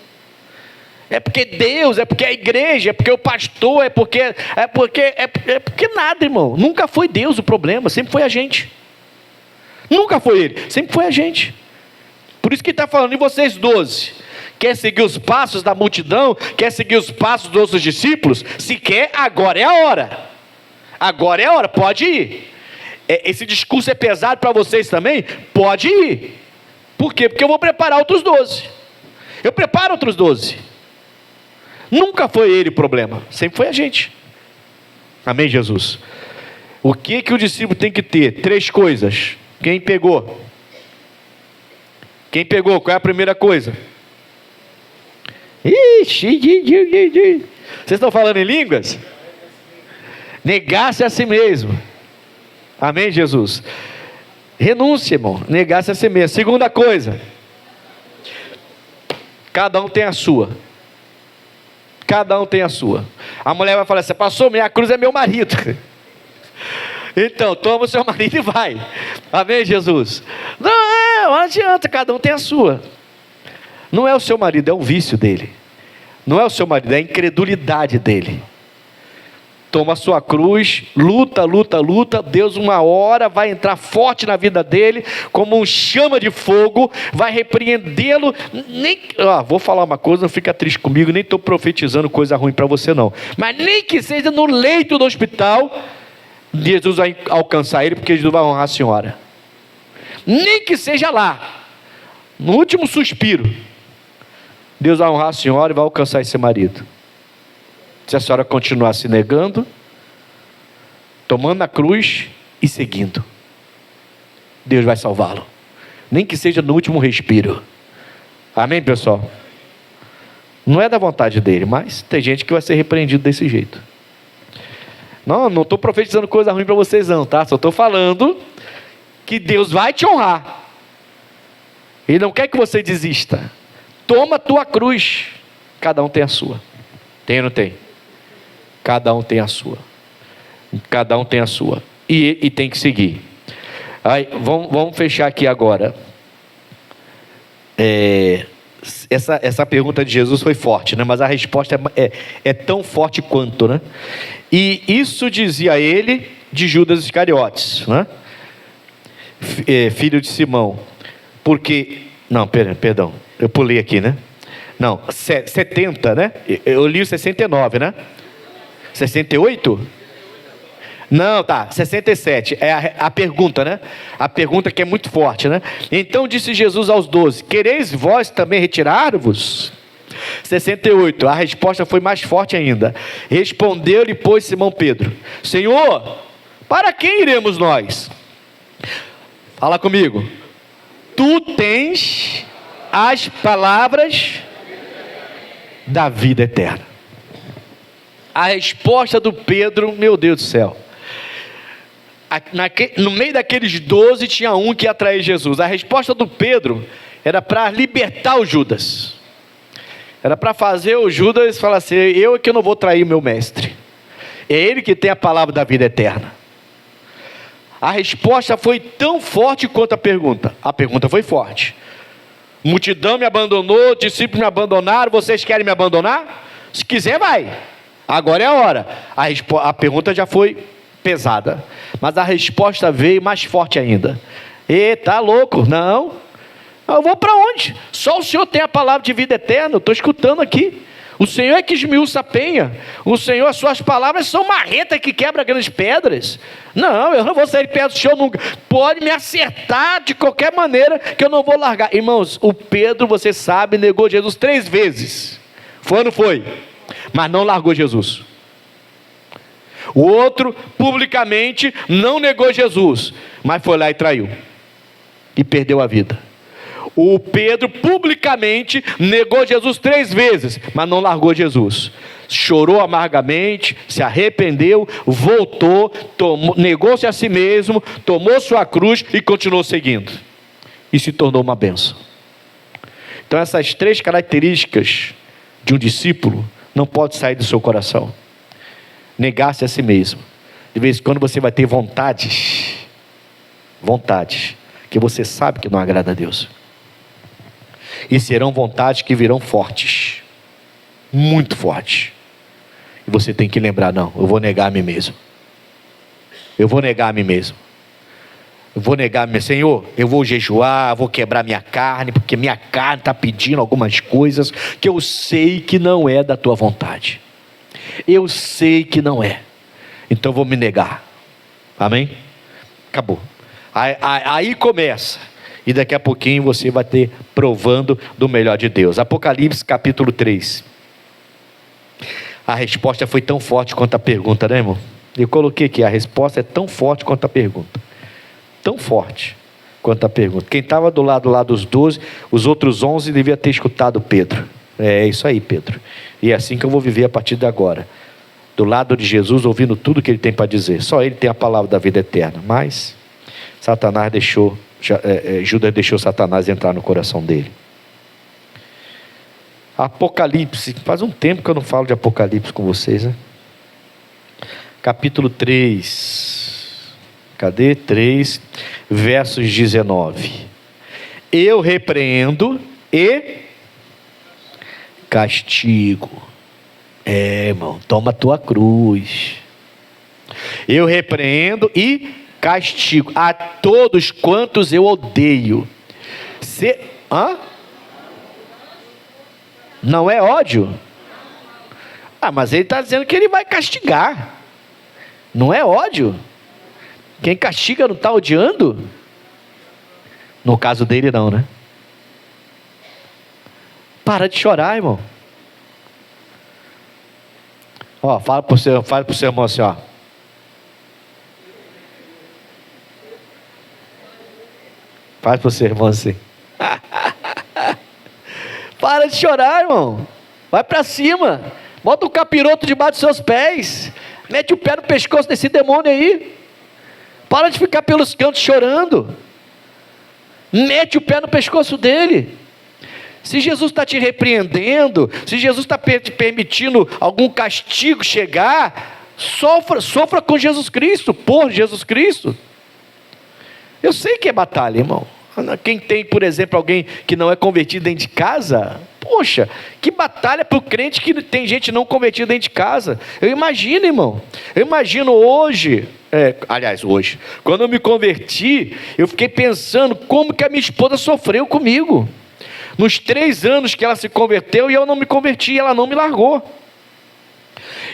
É porque Deus, é porque a igreja, é porque o pastor, é porque nada, irmão. Nunca foi Deus o problema, sempre foi a gente. Nunca foi ele, sempre foi a gente. Por isso que está falando: e vocês 12, quer seguir os passos da multidão? Quer seguir os passos dos outros discípulos? Se quer, agora é a hora. Agora é a hora, pode ir. Esse discurso é pesado para vocês também? Pode ir. Por quê? Porque eu vou preparar outros 12. Eu preparo outros 12. Nunca foi ele o problema, sempre foi a gente. Amém, Jesus? O que o discípulo tem que ter? 3 coisas. Quem pegou? Quem pegou? Qual é a primeira coisa? Vocês estão falando em línguas? Negar-se a si mesmo. Amém, Jesus? Renúncia, irmão. Negar-se a si mesmo. Segunda coisa: cada um tem a sua. Cada um tem a sua. A mulher vai falar assim: pastor, minha cruz é meu marido. Então, toma o seu marido e vai. Amém, Jesus? Não adianta, cada um tem a sua. Não é o seu marido, é o vício dele. Não é o seu marido, é a incredulidade dele. Toma a sua cruz, luta. Deus uma hora vai entrar forte na vida dele, como um chama de fogo, vai repreendê-lo. Vou falar uma coisa, não fica triste comigo, nem estou profetizando coisa ruim para você não. Mas nem que seja no leito do hospital, Jesus vai alcançar ele, porque Jesus vai honrar a senhora. Nem que seja lá, no último suspiro, Deus vai honrar a senhora e vai alcançar esse marido. Se a senhora continuar se negando, tomando a cruz e seguindo, Deus vai salvá-lo, nem que seja no último respiro. Amém, pessoal? Não é da vontade dele, mas tem gente que vai ser repreendido desse jeito. Não estou profetizando coisa ruim para vocês não, tá? Só estou falando que Deus vai te honrar. Ele não quer que você desista. Toma a tua cruz. Cada um tem a sua. Tem ou não tem? Cada um tem a sua. Cada um tem a sua. E tem que seguir. Aí, vamos fechar aqui agora. Essa pergunta de Jesus foi forte, né? Mas a resposta é tão forte quanto, né? E isso dizia ele, de Judas Iscariotes, né? Filho de Simão. Porque, não, perdão, eu pulei aqui, né? Não, 70, né? Eu li o 69, né? 68? Não, tá, 67, é a pergunta, né? A pergunta que é muito forte, né? Então disse Jesus aos 12, quereis vós também retirar-vos? 68, a resposta foi mais forte ainda. Respondeu-lhe, pois, Simão Pedro, Senhor, para quem iremos nós? Fala comigo. Tu tens as palavras da vida eterna. A resposta do Pedro, meu Deus do céu. No meio daqueles 12 tinha um que ia trair Jesus. A resposta do Pedro era para libertar o Judas. Era para fazer o Judas falar assim, eu é que não vou trair meu mestre. É ele que tem a palavra da vida eterna. A resposta foi tão forte quanto a pergunta. A pergunta foi forte. Multidão me abandonou, discípulos me abandonaram, vocês querem me abandonar? Se quiser, vai. Agora é a hora. A pergunta já foi pesada, mas a resposta veio mais forte ainda. Tá louco? Não. Eu vou para onde? Só o Senhor tem a palavra de vida eterna. Eu estou escutando aqui. O Senhor é que esmiuça a penha. O Senhor, as suas palavras são marreta que quebra grandes pedras. Não, eu não vou sair perto do Senhor nunca. Pode me acertar de qualquer maneira que eu não vou largar. Irmãos, o Pedro, você sabe, negou Jesus 3 vezes. Foi ou não foi? Mas não largou Jesus. O outro, publicamente, não negou Jesus, mas foi lá e traiu. E perdeu a vida. O Pedro, publicamente, negou Jesus 3 vezes, mas não largou Jesus. Chorou amargamente, se arrependeu, voltou, negou-se a si mesmo, tomou sua cruz e continuou seguindo. E se tornou uma bênção. Então essas 3 características de um discípulo não pode sair do seu coração. Negar-se a si mesmo. De vez em quando você vai ter vontades que você sabe que não agrada a Deus. E serão vontades que virão fortes, muito fortes. E você tem que lembrar, não, eu vou negar a mim mesmo. Eu vou negar a mim mesmo. Eu vou negar, meu Senhor, eu vou jejuar, vou quebrar minha carne, porque minha carne está pedindo algumas coisas que eu sei que não é da tua vontade. Eu sei que não é. Então eu vou me negar. Amém? Acabou. Aí começa. E daqui a pouquinho você vai ter provando do melhor de Deus. Apocalipse capítulo 3. A resposta foi tão forte quanto a pergunta, né, irmão? Eu coloquei aqui, a resposta é tão forte quanto a pergunta. Tão forte quanto a pergunta. Quem estava do lado lá dos 12, os outros 11 devia ter escutado Pedro. É isso aí, Pedro. E é assim que eu vou viver a partir de agora. Do lado de Jesus, ouvindo tudo que ele tem para dizer. Só ele tem a palavra da vida eterna. Mas Judas deixou Satanás entrar no coração dele. Apocalipse. Faz um tempo que eu não falo de Apocalipse com vocês, né? Capítulo 3. Cadê? 3, versos 19. Eu repreendo e castigo. Irmão, toma a tua cruz. Eu repreendo e castigo a todos quantos eu odeio. Não é ódio? Mas ele está dizendo que ele vai castigar. Não é ódio? Quem castiga não está odiando? No caso dele não, né? Para de chorar, irmão. Fala pro seu irmão assim, Faz pro seu irmão assim. Para de chorar, irmão. Vai para cima. Bota o capiroto debaixo dos seus pés. Mete o pé no pescoço desse demônio aí. Para de ficar pelos cantos chorando. Mete o pé no pescoço dele. Se Jesus está te repreendendo, se Jesus está te permitindo algum castigo chegar, sofra com Jesus Cristo, por Jesus Cristo. Eu sei que é batalha, irmão. Quem tem, por exemplo, alguém que não é convertido dentro de casa, poxa, que batalha para o crente que tem gente não convertida dentro de casa. Eu imagino, irmão, eu imagino hoje, hoje, quando eu me converti, eu fiquei pensando como que a minha esposa sofreu comigo. Nos 3 anos que ela se converteu e eu não me converti, ela não me largou.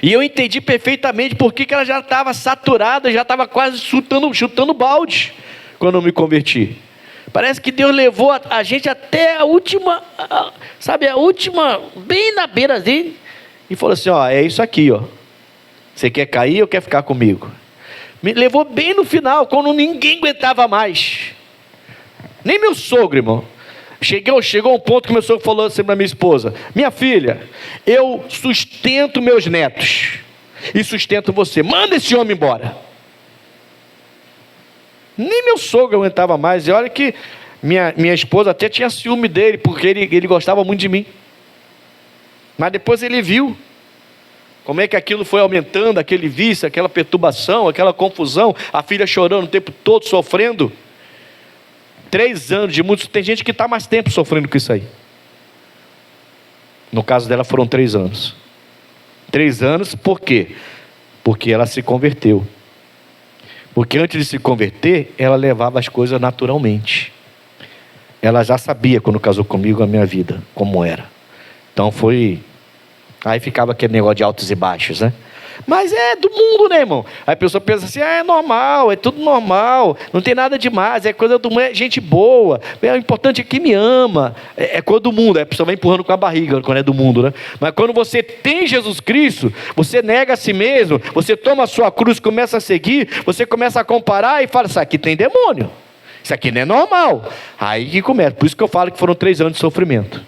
E eu entendi perfeitamente por que ela já estava saturada, já estava quase chutando balde quando eu me converti. Parece que Deus levou a gente até a última, bem na beira dele, e falou assim: ó, é isso aqui, ó. Você quer cair ou quer ficar comigo? Me levou bem no final, quando ninguém aguentava mais. Nem meu sogro, irmão. Chegou um ponto que meu sogro falou assim para minha esposa: minha filha, eu sustento meus netos e sustento você, manda esse homem embora. Nem meu sogro aguentava mais. E olha que minha esposa até tinha ciúme dele, porque ele gostava muito de mim. Mas depois ele viu como é que aquilo foi aumentando, aquele vício, aquela perturbação, aquela confusão, a filha chorando o tempo todo, sofrendo. 3 anos de muitos. Tem gente que está mais tempo sofrendo com isso aí. No caso dela foram 3 anos. 3 anos, por quê? Porque ela se converteu. Porque antes de se converter, ela levava as coisas naturalmente. Ela já sabia, quando casou comigo, a minha vida, como era. Então foi... Aí ficava aquele negócio de altos e baixos, né? Mas é do mundo, né, irmão? Aí a pessoa pensa assim: é normal, é tudo normal, não tem nada demais, é coisa do mundo, é gente boa, o importante é que me ama, é coisa do mundo. Aí a pessoa vai empurrando com a barriga quando é do mundo, né? Mas quando você tem Jesus Cristo, você nega a si mesmo, você toma a sua cruz, começa a seguir, você começa a comparar e fala: isso aqui tem demônio, isso aqui não é normal. Aí que começa. Por isso que eu falo que foram 3 anos de sofrimento.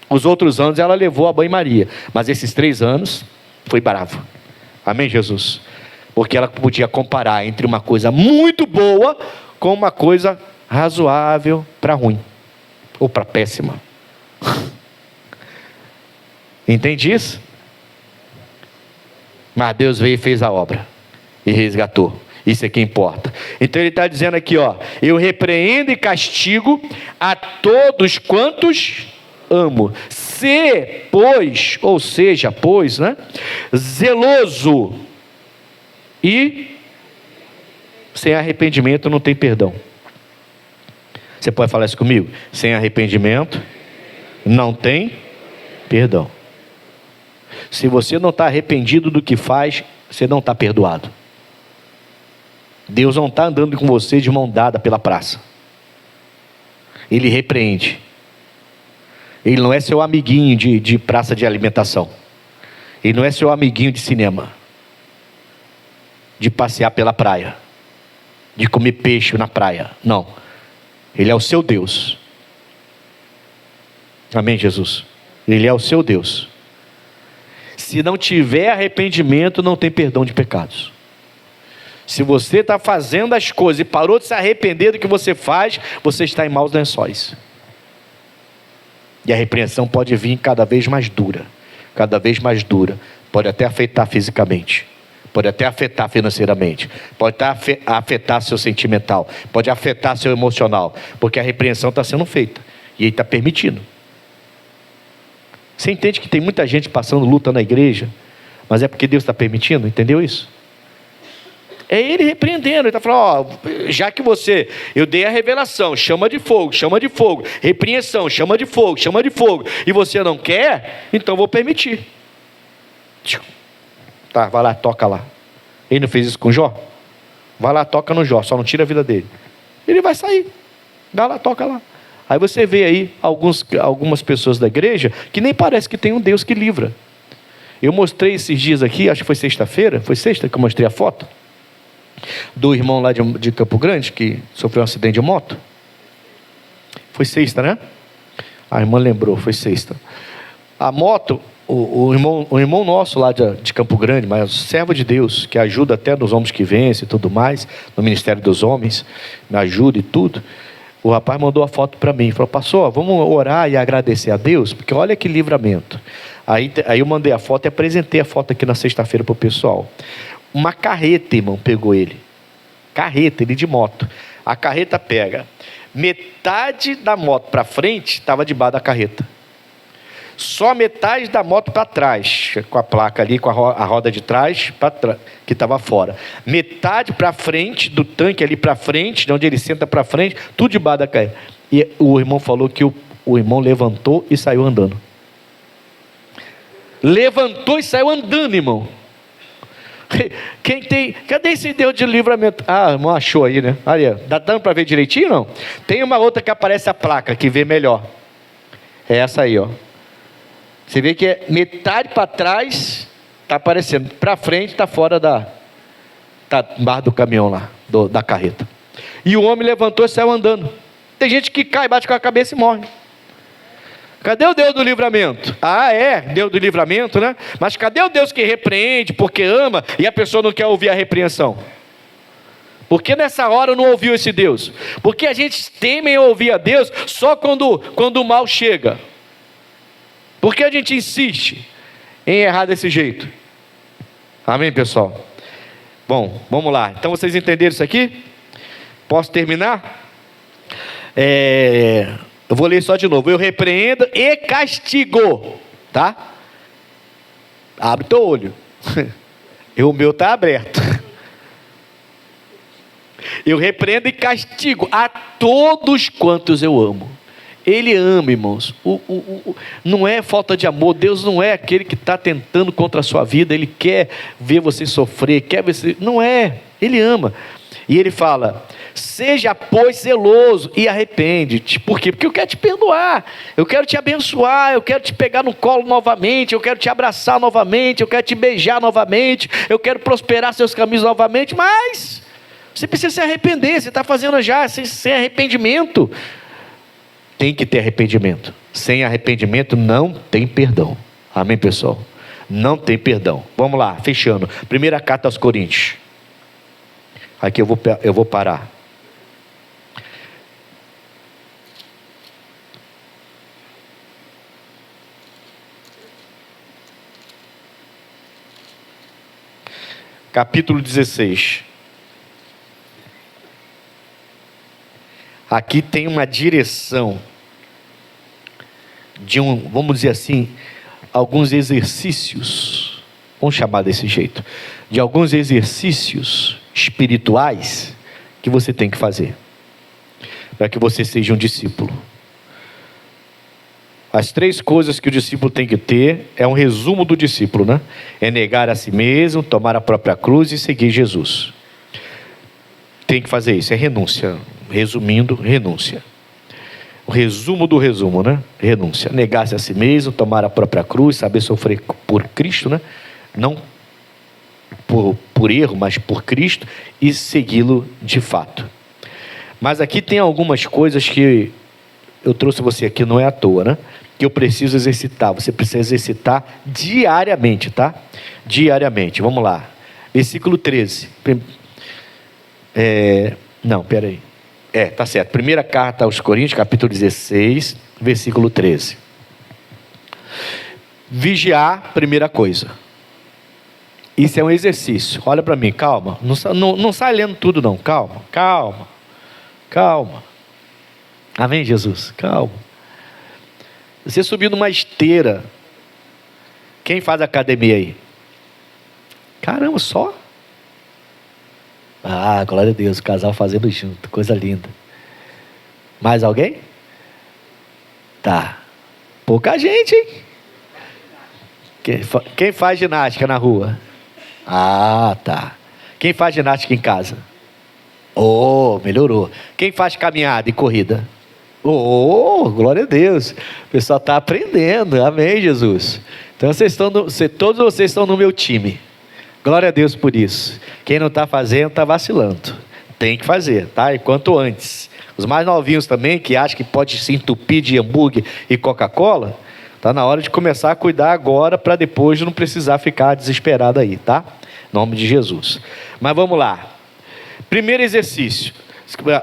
Os outros anos ela levou a banho-maria, mas esses 3 anos foi bravo. Amém, Jesus? Porque ela podia comparar entre uma coisa muito boa com uma coisa razoável para ruim, ou para péssima. Entende isso? Mas Deus veio e fez a obra, e resgatou. Isso é que importa. Então ele está dizendo aqui, ó: eu repreendo e castigo a todos quantos amo. Se, pois, ou seja, pois, né? Zeloso e sem arrependimento não tem perdão. Você pode falar isso comigo? Sem arrependimento não tem perdão. Se você não está arrependido do que faz, você não está perdoado. Deus não está andando com você de mão dada pela praça. Ele repreende. Ele não é seu amiguinho de praça de alimentação. Ele não é seu amiguinho de cinema, de passear pela praia, de comer peixe na praia. Não. Ele é o seu Deus. Amém, Jesus? Ele é o seu Deus. Se não tiver arrependimento, não tem perdão de pecados. Se você está fazendo as coisas e parou de se arrepender do que você faz, você está em maus lençóis. E a repreensão pode vir cada vez mais dura. Cada vez mais dura. Pode até afetar fisicamente. Pode até afetar financeiramente. Pode até afetar seu sentimental. Pode afetar seu emocional. Porque a repreensão está sendo feita. E ele está permitindo. Você entende que tem muita gente passando luta na igreja, mas é porque Deus está permitindo? Entendeu isso? É ele repreendendo. Ele está falando: ó, já que eu dei a revelação, chama de fogo, repreensão, chama de fogo, e você não quer, então vou permitir. Tá, vai lá, toca lá. Ele não fez isso com Jó? Vai lá, toca no Jó, só não tira a vida dele. Ele vai sair. Vai lá, toca lá. Aí você vê aí algumas pessoas da igreja que nem parece que tem um Deus que livra. Eu mostrei esses dias aqui, acho que foi sexta-feira, foi sexta que eu mostrei a foto do irmão lá de Campo Grande, que sofreu um acidente de moto. Foi sexta, né? A irmã lembrou, foi sexta. A moto, o irmão nosso lá de Campo Grande, mas servo de Deus, que ajuda até nos homens que vencem e tudo mais, no Ministério dos Homens, me ajuda e tudo. O rapaz mandou a foto para mim, falou: pastor, vamos orar e agradecer a Deus, porque olha que livramento. Aí eu mandei a foto e apresentei a foto aqui na sexta-feira para o pessoal. Uma carreta, irmão, pegou ele. Carreta, ele de moto. A carreta pega Metade da moto para frente estava debaixo da carreta. Só metade da moto para trás, com a placa ali, com a roda de trás, que estava fora. Metade para frente, do tanque ali para frente, de onde ele senta para frente, tudo debaixo da carreta. E o irmão falou que o irmão levantou e saiu andando. Levantou e saiu andando, irmão. Cadê esse Deus de livramento? Ah, irmão, achou aí, né? Olha, dá dando para ver direitinho, não? Tem uma outra que aparece a placa, que vê melhor. É essa aí, ó. Você vê que é metade para trás, está aparecendo. Para frente, está fora está embaixo do caminhão lá, da carreta. E o homem levantou e saiu andando. Tem gente que cai, bate com a cabeça e morre. Cadê o Deus do livramento? Ah, é, Deus do livramento, né? Mas cadê o Deus que repreende porque ama e a pessoa não quer ouvir a repreensão? Por que nessa hora não ouviu esse Deus? Porque a gente teme ouvir a Deus só quando o mal chega. Por que a gente insiste em errar desse jeito? Amém, pessoal? Bom, vamos lá. Então vocês entenderam isso aqui? Posso terminar? Eu vou ler só de novo. Eu repreendo e castigo, tá? Abre teu olho. O meu está aberto. Eu repreendo e castigo a todos quantos eu amo. Ele ama, irmãos. Não é falta de amor. Deus não é aquele que está tentando contra a sua vida. Ele quer ver você sofrer, quer ver você... Não é. Ele ama. E ele fala: seja, pois, zeloso e arrepende-te. Por quê? Porque eu quero te perdoar, eu quero te abençoar, eu quero te pegar no colo novamente, eu quero te abraçar novamente, eu quero te beijar novamente, eu quero prosperar seus caminhos novamente, mas você precisa se arrepender. Você está fazendo já sem arrependimento. Tem que ter arrependimento. Sem arrependimento não tem perdão. Amém, pessoal? Não tem perdão. Vamos lá, fechando. Primeira carta aos Coríntios. Aqui eu vou parar. Capítulo 16. Aqui tem uma direção de vamos dizer assim, alguns exercícios, vamos chamar desse jeito, de alguns exercícios espirituais que você tem que fazer para que você seja um discípulo. As 3 coisas que o discípulo tem que ter, é um resumo do discípulo, né? É negar a si mesmo, tomar a própria cruz e seguir Jesus. Tem que fazer isso, é renúncia. Resumindo, renúncia. O resumo do resumo, né? Renúncia. Negar-se a si mesmo, tomar a própria cruz, saber sofrer por Cristo, né? Não por erro, mas por Cristo, e segui-lo de fato. Mas aqui tem algumas coisas que eu trouxe você aqui, não é à toa, né? Que eu preciso exercitar. Você precisa exercitar diariamente, tá? Diariamente. Vamos lá. Versículo 13. Não, peraí. Tá certo. Primeira carta aos Coríntios, capítulo 16, versículo 13. Vigiar, primeira coisa. Isso é um exercício. Olha para mim, calma. Não sai lendo tudo não. Calma. Amém, Jesus? Calma. Você subiu numa esteira. Quem faz academia aí? Caramba, só? Ah, glória a Deus, o casal fazendo junto, coisa linda. Mais alguém? Tá. Pouca gente, hein? Quem faz ginástica na rua? Ah, tá. Quem faz ginástica em casa? Oh, melhorou. Quem faz caminhada e corrida? Oh, glória a Deus. O pessoal está aprendendo, amém, Jesus. Então todos vocês estão no meu time. Glória a Deus por isso. Quem não está fazendo, está vacilando. Tem que fazer, tá? E quanto antes. Os mais novinhos também, que acham que pode se entupir de hambúrguer e Coca-Cola, está na hora de começar a cuidar agora, para depois não precisar ficar desesperado aí, tá? Em nome de Jesus. Mas vamos lá. Primeiro exercício.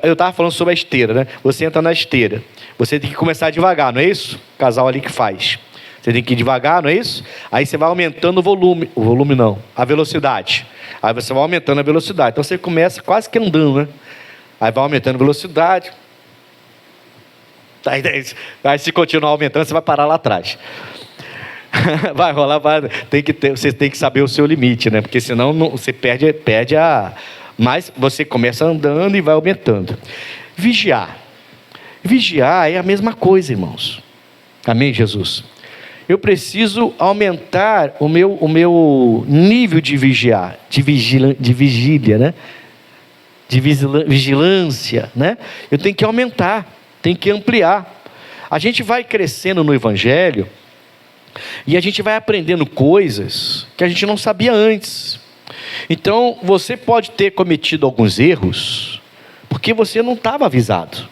Eu estava falando sobre a esteira, né? Você entra na esteira. Você tem que começar devagar, não é isso? O casal ali que faz. Você tem que ir devagar, não é isso? Aí você vai aumentando a velocidade. Aí você vai aumentando a velocidade. Então você começa quase que andando, né? Aí vai aumentando a velocidade. Aí se continuar aumentando, você vai parar lá atrás. Vai rolar, você tem que saber o seu limite, né? Porque senão você perde a... Mas você começa andando e vai aumentando. Vigiar. Vigiar é a mesma coisa, irmãos. Amém, Jesus? Eu preciso aumentar o meu nível de vigiar, de vigília, né? De vigilância, né? Eu tenho que aumentar, tenho que ampliar. A gente vai crescendo no Evangelho e a gente vai aprendendo coisas que a gente não sabia antes. Então, você pode ter cometido alguns erros porque você não estava avisado.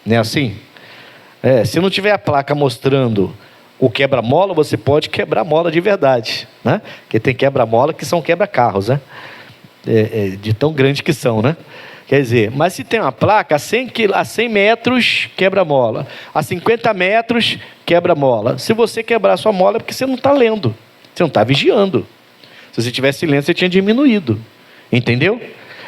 Não é assim? Se não tiver a placa mostrando o quebra-mola, você pode quebrar mola de verdade, né? Porque tem quebra-mola que são quebra-carros, né? De tão grande que são, né? Quer dizer, mas se tem uma placa, a 100 metros quebra-mola, a 50 metros quebra-mola. Se você quebrar sua mola é porque você não está lendo, você não está vigiando. Se você tivesse lendo, você tinha diminuído. Entendeu?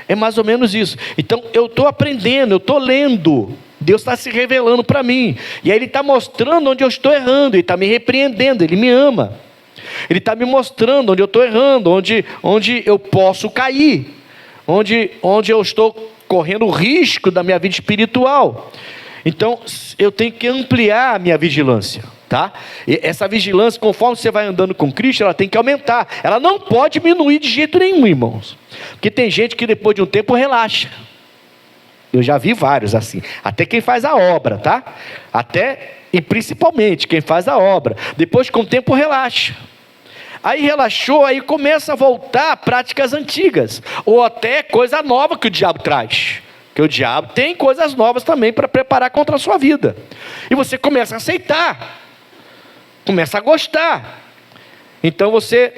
É mais ou menos isso. Então, eu estou aprendendo, eu estou lendo. Deus está se revelando para mim. E aí Ele está mostrando onde eu estou errando. Ele está me repreendendo, Ele me ama. Ele está me mostrando onde eu estou errando, onde eu posso cair. Onde eu estou correndo risco da minha vida espiritual. Então, eu tenho que ampliar a minha vigilância. Tá? E essa vigilância, conforme você vai andando com Cristo, ela tem que aumentar. Ela não pode diminuir de jeito nenhum, irmãos. Porque tem gente que depois de um tempo relaxa. Eu já vi vários assim. Até quem faz a obra, tá? E principalmente quem faz a obra. Depois com o tempo relaxa. Aí relaxou, aí começa a voltar a práticas antigas. Ou até coisa nova que o diabo traz. Porque o diabo tem coisas novas também para preparar contra a sua vida. E você começa a aceitar. Começa a gostar. Então você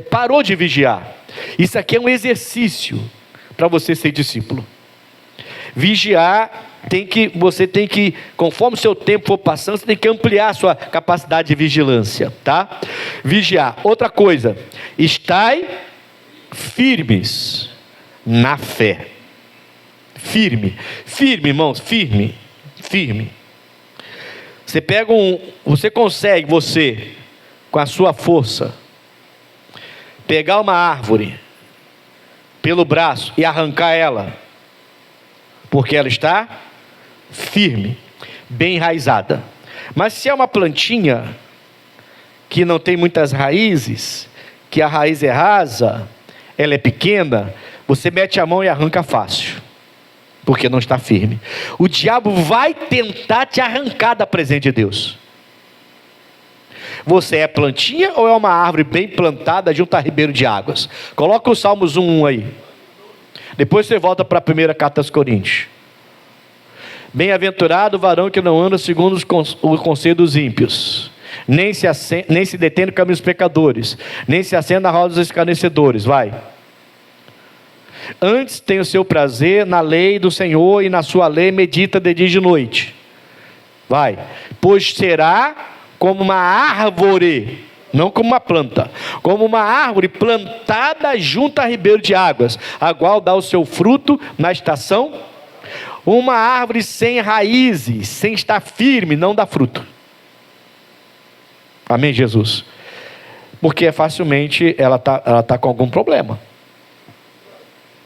parou de vigiar. Isso aqui é um exercício para você ser discípulo. Vigiar, você tem que, conforme o seu tempo for passando, você tem que ampliar a sua capacidade de vigilância, tá? Vigiar. Outra coisa, estai firmes na fé. Firme, irmãos, firme. Você consegue, com a sua força, pegar uma árvore pelo braço e arrancar ela, porque ela está firme, bem enraizada. Mas se é uma plantinha que não tem muitas raízes, que a raiz é rasa, ela é pequena, você mete a mão e arranca fácil, porque não está firme. O diabo vai tentar te arrancar da presença de Deus. Você é plantinha ou é uma árvore bem plantada junto a ribeiro de águas? Coloca o Salmos 1:1 aí. Depois você volta para a primeira carta aos Coríntios. Bem-aventurado o varão que não anda segundo o conselho dos ímpios, nem se detém no caminho dos pecadores, nem se assenta na roda dos escarnecedores. Vai. Antes tem o seu prazer na lei do Senhor, e na sua lei medita de dia e de noite. Vai. Pois será como uma árvore, não como uma planta, como uma árvore plantada junto a ribeiro de águas, a qual dá o seu fruto na estação. Uma árvore sem raízes, sem estar firme, não dá fruto. Amém, Jesus? Porque facilmente ela tá com algum problema.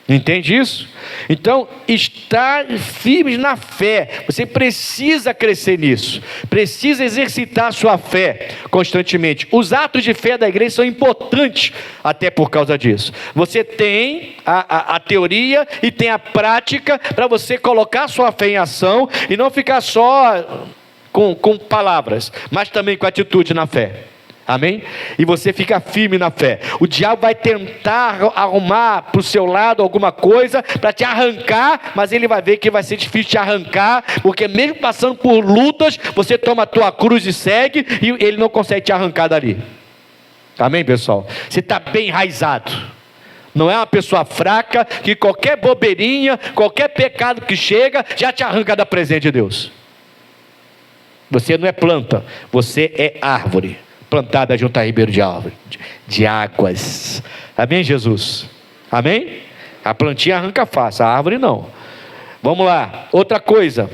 Entende isso? Então, estar firme na fé. Você precisa crescer nisso. Precisa exercitar a sua fé constantemente. Os atos de fé da igreja são importantes até por causa disso. Você tem a teoria e tem a prática para você colocar a sua fé em ação e não ficar só com palavras, mas também com atitude na fé. Amém? E você fica firme na fé. O diabo vai tentar arrumar para o seu lado alguma coisa para te arrancar, mas ele vai ver que vai ser difícil te arrancar, porque mesmo passando por lutas, você toma a tua cruz e segue, e ele não consegue te arrancar dali. Amém, pessoal? Você está bem enraizado. Não é uma pessoa fraca que qualquer bobeirinha, qualquer pecado que chega, já te arranca da presença de Deus. Você não é planta, você é árvore plantada junto a ribeiro de águas. Amém, Jesus? Amém? A plantinha arranca fácil, a árvore não. Vamos lá, outra coisa.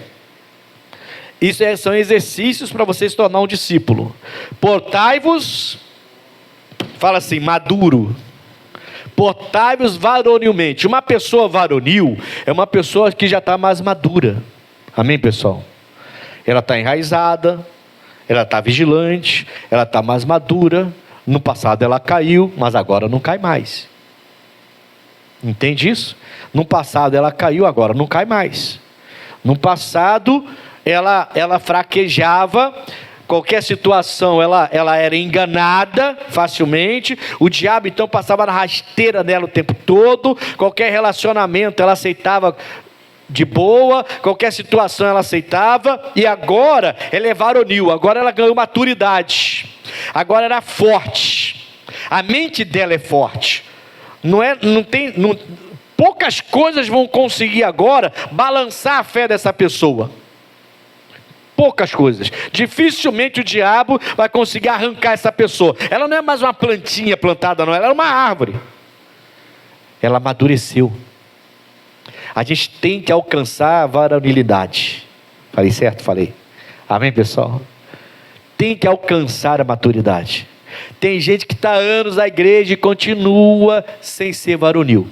São exercícios para você se tornar um discípulo. Portai-vos, fala assim, maduro. Portai-vos varonilmente. Uma pessoa varonil é uma pessoa que já está mais madura. Amém, pessoal? Ela está enraizada, ela está vigilante, ela está mais madura. No passado ela caiu, mas agora não cai mais. Entende isso? No passado ela caiu, agora não cai mais. No passado ela fraquejava. Qualquer situação ela era enganada facilmente. O diabo então passava na rasteira nela o tempo todo. Qualquer relacionamento ela aceitava de boa, qualquer situação ela aceitava. E agora ela é varonil, agora ela ganhou maturidade, agora ela é forte, a mente dela é forte. Poucas coisas vão conseguir agora balançar a fé dessa pessoa. Poucas coisas. Dificilmente o diabo vai conseguir arrancar essa pessoa. Ela não é mais uma plantinha plantada, não. Ela é uma árvore. Ela amadureceu. A gente tem que alcançar a varonilidade. Falei certo? Falei. Amém, pessoal? Tem que alcançar a maturidade. Tem gente que está há anos na igreja e continua sem ser varonil.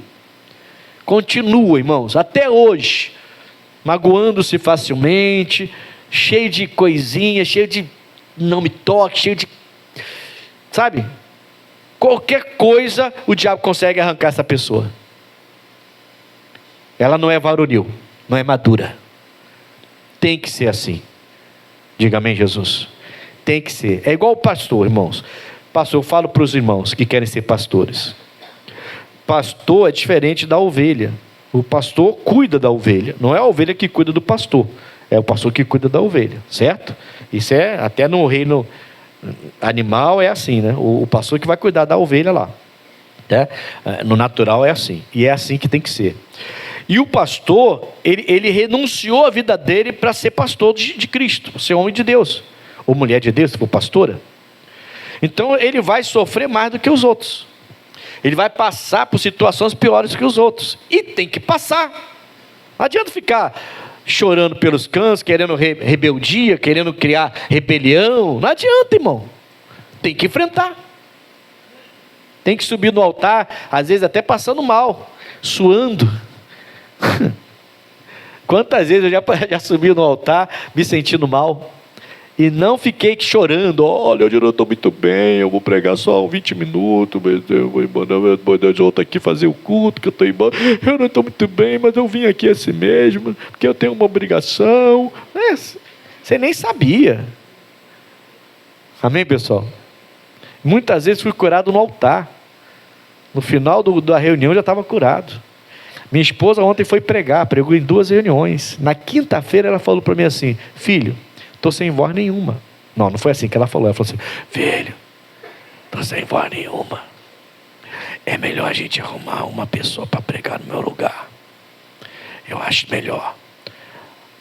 Continua, irmãos, até hoje, magoando-se facilmente, cheio de coisinha, cheio de não me toque, cheio de, sabe? Qualquer coisa o diabo consegue arrancar essa pessoa. Ela não é varonil, não é madura. Tem que ser assim. Diga amém, Jesus. Tem que ser. É igual o pastor, irmãos. Pastor, eu falo para os irmãos que querem ser pastores. Pastor é diferente da ovelha. O pastor cuida da ovelha. Não é a ovelha que cuida do pastor. É o pastor que cuida da ovelha, certo? Isso é, até no reino animal é assim, né? O pastor que vai cuidar da ovelha lá. Né? No natural é assim. E é assim que tem que ser. E o pastor, ele renunciou a vida dele para ser pastor de Cristo, ser homem de Deus. Ou mulher de Deus, se for pastora. Então ele vai sofrer mais do que os outros. Ele vai passar por situações piores que os outros. E tem que passar. Não adianta ficar chorando pelos cantos, querendo rebeldia, querendo criar rebelião. Não adianta, irmão. Tem que enfrentar. Tem que subir no altar, às vezes até passando mal, suando. Quantas vezes eu já subi no altar me sentindo mal e não fiquei chorando. Olha, eu não estou muito bem, eu vou pregar só 20 minutos, mas eu vou mandar outro aqui fazer o culto, que eu estou embora. Eu não estou muito bem, mas eu vim aqui assim mesmo, porque eu tenho uma obrigação. Você nem sabia. Amém, pessoal? Muitas vezes fui curado no altar. No final da reunião eu já estava curado. Minha esposa ontem foi pregar, pregou em 2 reuniões. Na quinta-feira ela falou para mim assim: filho, estou sem voz nenhuma. Não foi assim que ela falou. Ela falou assim: filho, estou sem voz nenhuma. É melhor a gente arrumar uma pessoa para pregar no meu lugar. Eu acho melhor.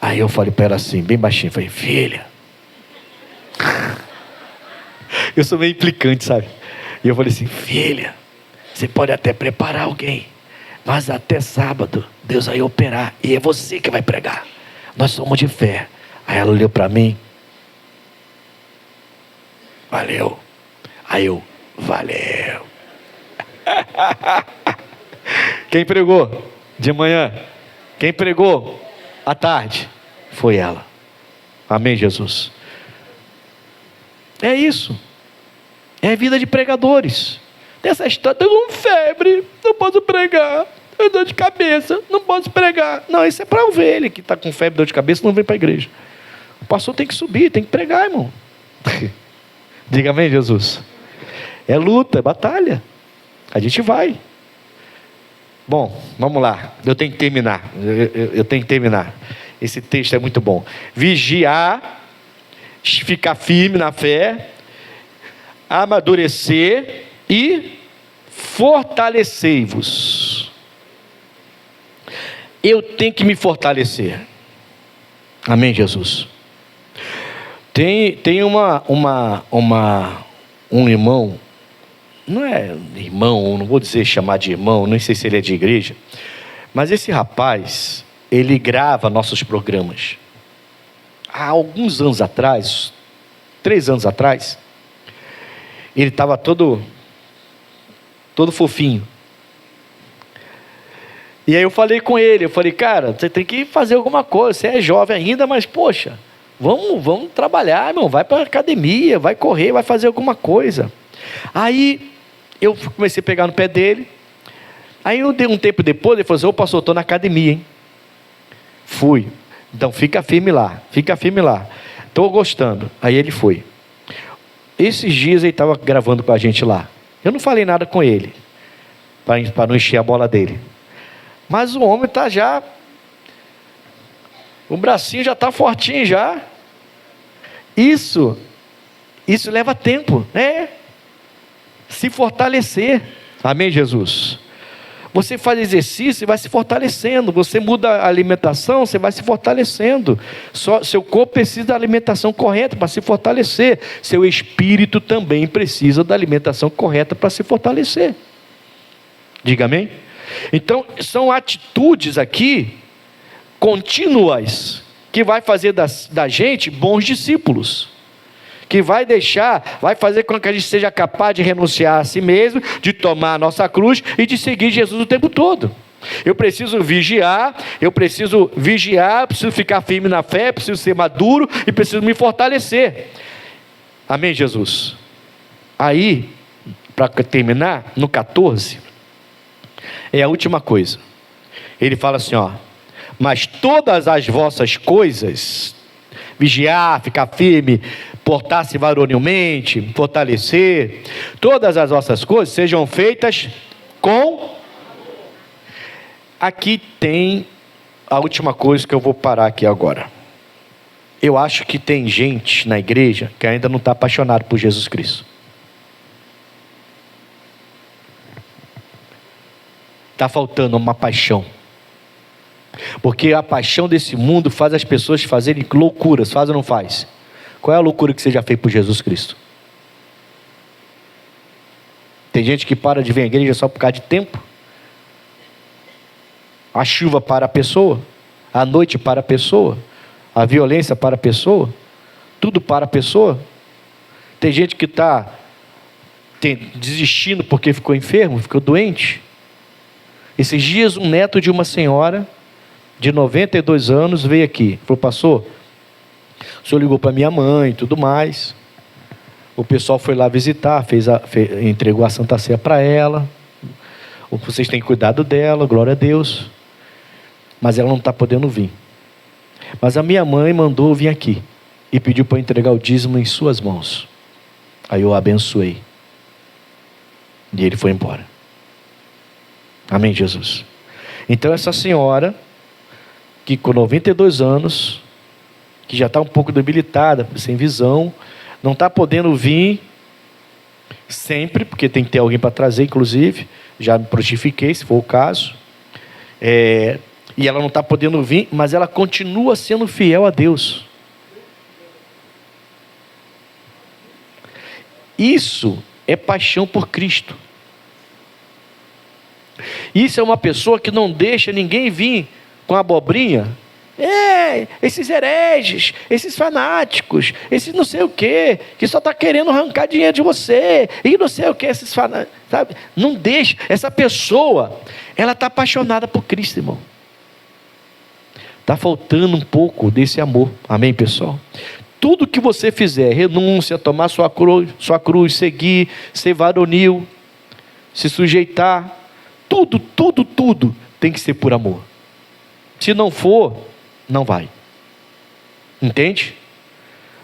Aí eu falei para ela assim, bem baixinho, falei: filha. Eu sou meio implicante, sabe? E eu falei assim: filha, você pode até preparar alguém, mas até sábado Deus vai operar e é você que vai pregar. Nós somos de fé. Aí ela olhou para mim: valeu. Aí eu: valeu. Quem pregou de manhã? Quem pregou à tarde? Foi ela. Amém, Jesus? É isso. É vida de pregadores. Dessa história: estou com febre, não posso pregar, tenho dor de cabeça, não posso pregar. Não, isso é para ovelha que está com febre, dor de cabeça, não vem para a igreja. O pastor tem que subir, tem que pregar, irmão. Diga amém, Jesus. É luta, é batalha. A gente vai. Bom, vamos lá. Eu tenho que terminar. Eu tenho que terminar. Esse texto é muito bom. Vigiar, ficar firme na fé, amadurecer e fortalecei-vos. Eu tenho que me fortalecer. Amém, Jesus? Tem um irmão, não é irmão, não vou dizer chamar de irmão, nem sei se ele é de igreja, mas esse rapaz, ele grava nossos programas. há alguns anos atrás, 3 anos atrás, ele estava todo fofinho. E aí eu falei com ele, cara, você tem que fazer alguma coisa, você é jovem ainda, mas poxa, vamos trabalhar, irmão, vai para a academia, vai correr, vai fazer alguma coisa. Aí eu comecei a pegar no pé dele. Aí um tempo depois ele falou assim: ô pastor, estou na academia, hein? Fui. Então fica firme lá, estou gostando. Aí ele foi. Esses dias ele estava gravando com a gente lá. Eu não falei nada com ele, para não encher a bola dele. Mas o homem está já, o bracinho já está fortinho já. Isso leva tempo, né? Se fortalecer. Amém, Jesus? Você faz exercício e vai se fortalecendo. Você muda a alimentação, você vai se fortalecendo. Seu corpo precisa da alimentação correta para se fortalecer. Seu espírito também precisa da alimentação correta para se fortalecer. Diga amém? Então, são atitudes aqui contínuas que vai fazer da gente bons discípulos, que vai fazer com que a gente seja capaz de renunciar a si mesmo, de tomar a nossa cruz e de seguir Jesus o tempo todo. Eu preciso vigiar, preciso ficar firme na fé, preciso ser maduro e preciso me fortalecer. Amém, Jesus? Aí, para terminar, no 14, é a última coisa. Ele fala assim, ó: mas todas as vossas coisas, vigiar, ficar firme, portar-se varonilmente, fortalecer, todas as vossas coisas sejam feitas com... Aqui tem a última coisa que eu vou parar aqui agora. Eu acho que tem gente na igreja que ainda não está apaixonado por Jesus Cristo. Está faltando uma paixão. Porque a paixão desse mundo faz as pessoas fazerem loucuras. Faz ou não faz? Qual é a loucura que você já fez por Jesus Cristo? Tem gente que para de vir à igreja só por causa de tempo. A chuva para a pessoa, a noite para a pessoa, a violência para a pessoa, tudo para a pessoa. Tem gente que está desistindo porque ficou enfermo, ficou doente. Esses dias um neto de uma senhora de 92 anos veio aqui, falou: pastor, o senhor ligou para minha mãe e tudo mais. O pessoal foi lá visitar, entregou a Santa Ceia para ela. Vocês têm cuidado dela, glória a Deus. Mas ela não está podendo vir. Mas a minha mãe mandou vir aqui e pediu para entregar o dízimo em suas mãos. Aí eu abençoei. E ele foi embora. Amém, Jesus? Então essa senhora, que com 92 anos, que já está um pouco debilitada, sem visão, não está podendo vir sempre, porque tem que ter alguém para trazer, inclusive, já me prontifiquei, se for o caso, e ela não está podendo vir, mas ela continua sendo fiel a Deus. Isso é paixão por Cristo. Isso é uma pessoa que não deixa ninguém vir com abobrinha. Esses hereges, esses fanáticos, esses não sei o que só está querendo arrancar dinheiro de você, e não sei o que, esses fanáticos, sabe? Não deixa. Essa pessoa, ela está apaixonada por Cristo, irmão. Está faltando um pouco desse amor. Amém, pessoal? Tudo que você fizer, renúncia, tomar sua cruz, seguir, ser varonil, se sujeitar, tudo tem que ser por amor. Se não for, não vai. Entende?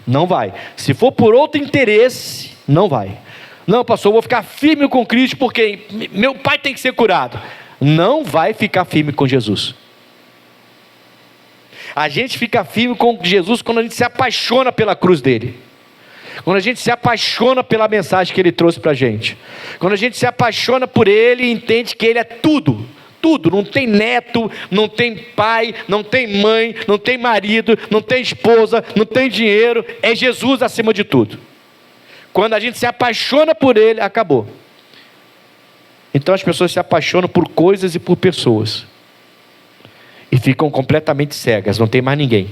Não vai. Se for por outro interesse, não vai. Não, pastor, eu vou ficar firme com Cristo porque meu pai tem que ser curado. Não vai ficar firme com Jesus. A gente fica firme com Jesus quando a gente se apaixona pela cruz dele. Quando a gente se apaixona pela mensagem que ele trouxe para a gente. Quando a gente se apaixona por ele e entende que ele é tudo. Tudo, não tem neto, não tem pai, não tem mãe, não tem marido, não tem esposa, não tem dinheiro, é Jesus acima de tudo. Quando a gente se apaixona por ele, acabou. Então as pessoas se apaixonam por coisas e por pessoas, e ficam completamente cegas, não tem mais ninguém.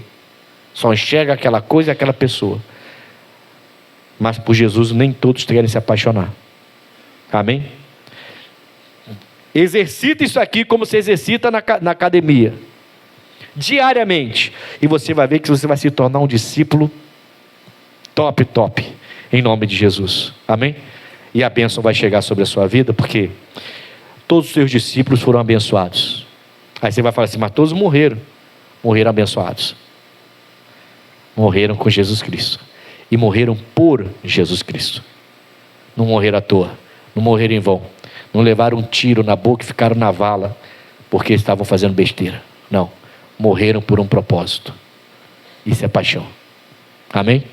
Só enxerga aquela coisa e aquela pessoa. Mas por Jesus nem todos querem se apaixonar. Amém? Exercita isso aqui como se exercita na academia. Diariamente. E você vai ver que você vai se tornar um discípulo top. Em nome de Jesus. Amém? E a bênção vai chegar sobre a sua vida, porque todos os seus discípulos foram abençoados. Aí você vai falar assim, mas todos morreram. Morreram abençoados. Morreram com Jesus Cristo. E morreram por Jesus Cristo. Não morreram à toa. Não morreram em vão. Não levaram um tiro na boca e ficaram na vala porque estavam fazendo besteira. Não. Morreram por um propósito. Isso é paixão. Amém?